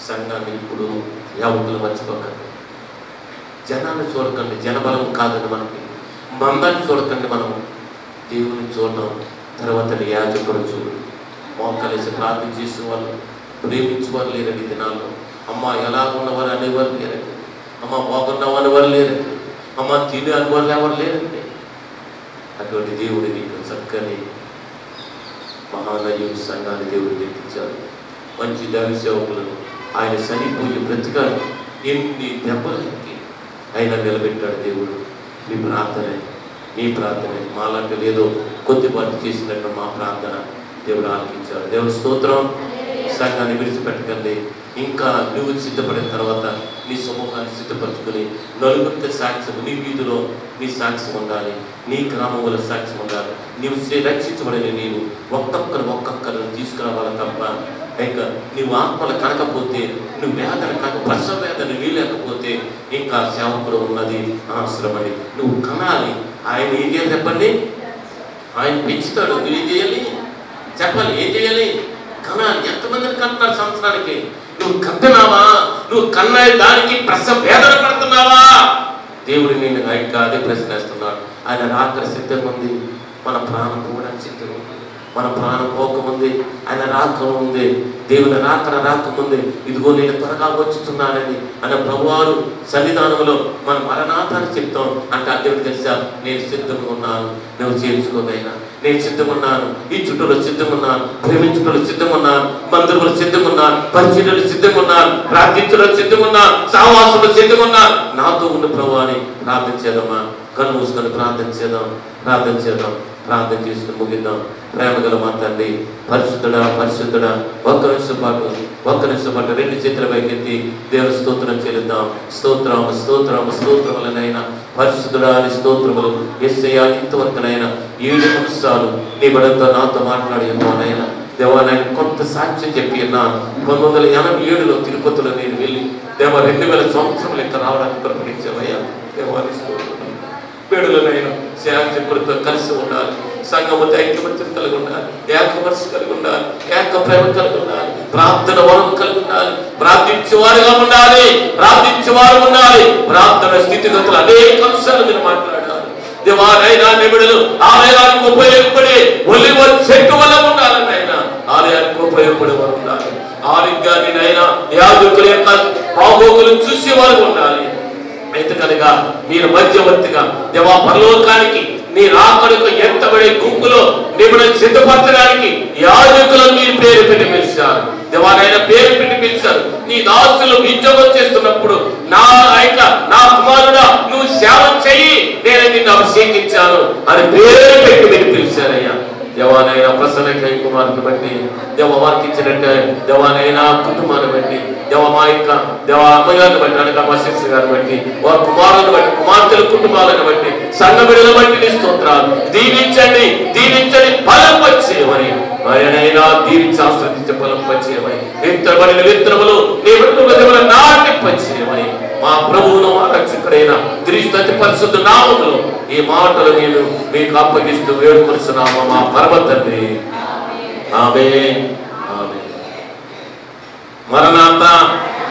సంఘాన్ని ఇప్పుడు యావకులు మర్చిపోకండి, జనాన్ని చూడకండి, జనబలం కాదండి మనకి, మందాన్ని చూడకండి, మనం దేవుని చూడడం. తర్వాత యాజకుడు చూడు, మోకాలేసి ప్రార్థన చేసే వాళ్ళు, ప్రేమించేవారు లేరండి ఈ దినాల్లో. అమ్మ ఎలా ఉన్నవారు అనేవారు లేరండి, అమ్మ బాగున్నావు అనేవారు లేరండి, అమ్మ తిని అనేవారు ఎవరు లేరండి. అటువంటి దేవుడి నీకు చక్కని మహానయుడు సంఘాన్ని దేవుడు తెప్పించారు. మంచి దైవ సేవకులను ఆయన చనిపోయి బ్రతికారు. ఎన్ని దెబ్బలకి ఆయన నిలబెట్టాడు దేవుడు. మీ ప్రార్థనే మాలాంటి లేదో కొద్దిపాటు చేసినట్టు మా ప్రార్థన దేవుడు ఆలకించాడు. దేవుడు స్తోత్రం. సంఘాన్ని విడిచిపెట్టకండి. ఇంకా నువ్వు సిద్ధపడిన తర్వాత నీ సమూహాన్ని సిద్ధపరచుకుని నలుగురితో సాక్ష్యం, నీ వీధిలో నీ సాక్ష్యం ఉండాలి, నీ గ్రామంలో సాక్ష్యం ఉండాలి. నీవు రక్షించబడిన నీవు ఒక్కొక్కరు తీసుకురావాలి తప్ప, ఇంకా నువ్వు ఆత్మలు కనకపోతే, నువ్వు వేదన కాక ప్రసవ వేదన లేకపోతే ఇంకా సేవకుడు ఉన్నది అనవసరమని. నువ్వు కనాలి, ఆయన ఏం చేయాలి చెప్పండి? ఆయన పెంచుతాడు. నువ్వేం చేయాలి చెప్పాలి? ఏం చేయాలి? కనాలి. ఎంతమందిని కంటున్నారు సంవత్సరానికి? నువ్వు కంటున్నావా? నువ్వు కన్నా దానికి ప్రసవ వేదన పడుతున్నావా? దేవుడు నిన్ను ఇంకా అదే ప్రశ్నిస్తున్నాడు. ఆయన రాకడ సిద్ధంగా ఉంది. మన ప్రాణం కూడా సిద్ధంగా ఉంది. మన ప్రాణం పోకముందే ఆయన రాక ఉంది. దేవుని రాకముందే ఇదిగో నేను త్వరగా వచ్చుతున్నానని ఆయన ప్రభువారు సన్నిధానంలో మన మరణాతాన్ని చెప్తాం. అంటే దేవుడు తెలుసా, నేను సిద్ధంగా ఉన్నాను, నువ్వు చేర్చుకోదైనా నేను సిద్ధంగా ఉన్నాను, ఈ చుట్టూలో సిద్ధంగా ఉన్నాను, ప్రేమించుటలో సిద్ధంగా ఉన్నాను, మందిరంలో సిద్ధంగా ఉన్నాను, పరిచర్యలో సిద్ధంగా ఉన్నాను, ప్రార్థించడంలో సిద్ధంగా ఉన్నాను, సహవాసంలో సిద్ధంగా ఉన్నాను. నాతో ఉన్న ప్రభు అని ప్రార్థన చేద్దామా? కన్ను మూసుకొని ప్రార్థన చేద్దాం. ప్రార్థన చేసుకుని ముగిద్దాం. ప్రేమ గల మా తండ్రి, పరిశుద్ధుడా ఒక్క నిమిషం పాటు రెండు చేతుల పైకెత్తి దేవుని స్తోత్రం చెల్లిద్దాం. స్తోత్రములనైనా పరిశుద్ధుడా అని స్తోత్రములు. యేసయ్యా ఇంతవరకునైనా 7 నిమిషాలు నీ బిడ్డతో నాతో మాట్లాడినాయన దేవా, నేను కొంత సాక్ష్యం చెప్పి ఉన్నాను. 1987లో తిరుపతిలో నేను వెళ్ళి దేవా 2000 సంవత్సరం లెక్క రావడానికి ప్రకటించావయ్యా. దేవాన్ని పేడులనైనా శాంతితో కలిసి ఉండాలి. సంఘముతో ఐక్యమత్యం కలిగి ఉండాలి, ఏక మనసు కలిగి ఉండాలి, ఏక ప్రేమ కలిగి ఉండాలి, ప్రార్థన వరం కలిగి ఉండాలి, ప్రార్థించేవారుగా ఉండాలి, ప్రార్థన స్థితిగతులు అనేక అంశాలు మీరు మాట్లాడాలి. దేవాలైనా నిబిడలు ఆలయానికి ఉపయోగపడే ఒలివ చెట్టు వల్ల ఉండాలని అయినా ఆలయానికి ఉపయోగపడే వారు ఉండాలి. ఆరోగ్యాన్ని అయినా యాజకుల యొక్క బాగోగులు చూసేవారు ఉండాలి. అయితే కనుక మీరు మధ్యవర్తిగా దేవా పరలోకానికి నీ రాకడకు ఎంతబడే గుంపులో నిబిడలు సిద్ధపరచడానికి యాజకులను మీరు పేరు పెట్టి పిలిచారు. దేవాలైనా పేరు పెట్టి పిలిచారు. నీ దాసులు ఉద్యోగం చేస్తున్నప్పుడు నా కుమారుడా నువ్వు సేవ చెయ్యి, నేను నిన్ను అభిషేకించాను అని పేరు పెట్టి మీరు పిలిచారయ్యా. దేవాలైనా ప్రసన్నకై కుమారుని బట్టి దేవ వారికి ఇచ్చినట్టే దేవాలైనా కుటుంబాన్ని బట్టి దేవ మా యొక్క దేవ అమ్మగారిని బట్టి అనగా మా శిష్యు గారిని బట్టి వారి కుమారులను బట్టి కుమార్తెల కుటుంబాలను బట్టి సంఘ బిడ్డలను బట్టి నీ స్తోత్రాలు. దీవించండి బలం వచ్చేవని మరినైనా దీవించి ఆశ్రదించే బలం వచ్చేవని విత్తబడిన విత్తనములు నీ బిడ్డల నాటింపచేయమని మా ప్రభువును మా రక్షకుడైన క్రీస్తు అతి పరిశుద్ధ నామములో ఈ మాటలు నేను మీకు అప్పగిస్తూ వేడుకొనిస్తున్నాము మా పరమ తండ్రి. ఆమేన్.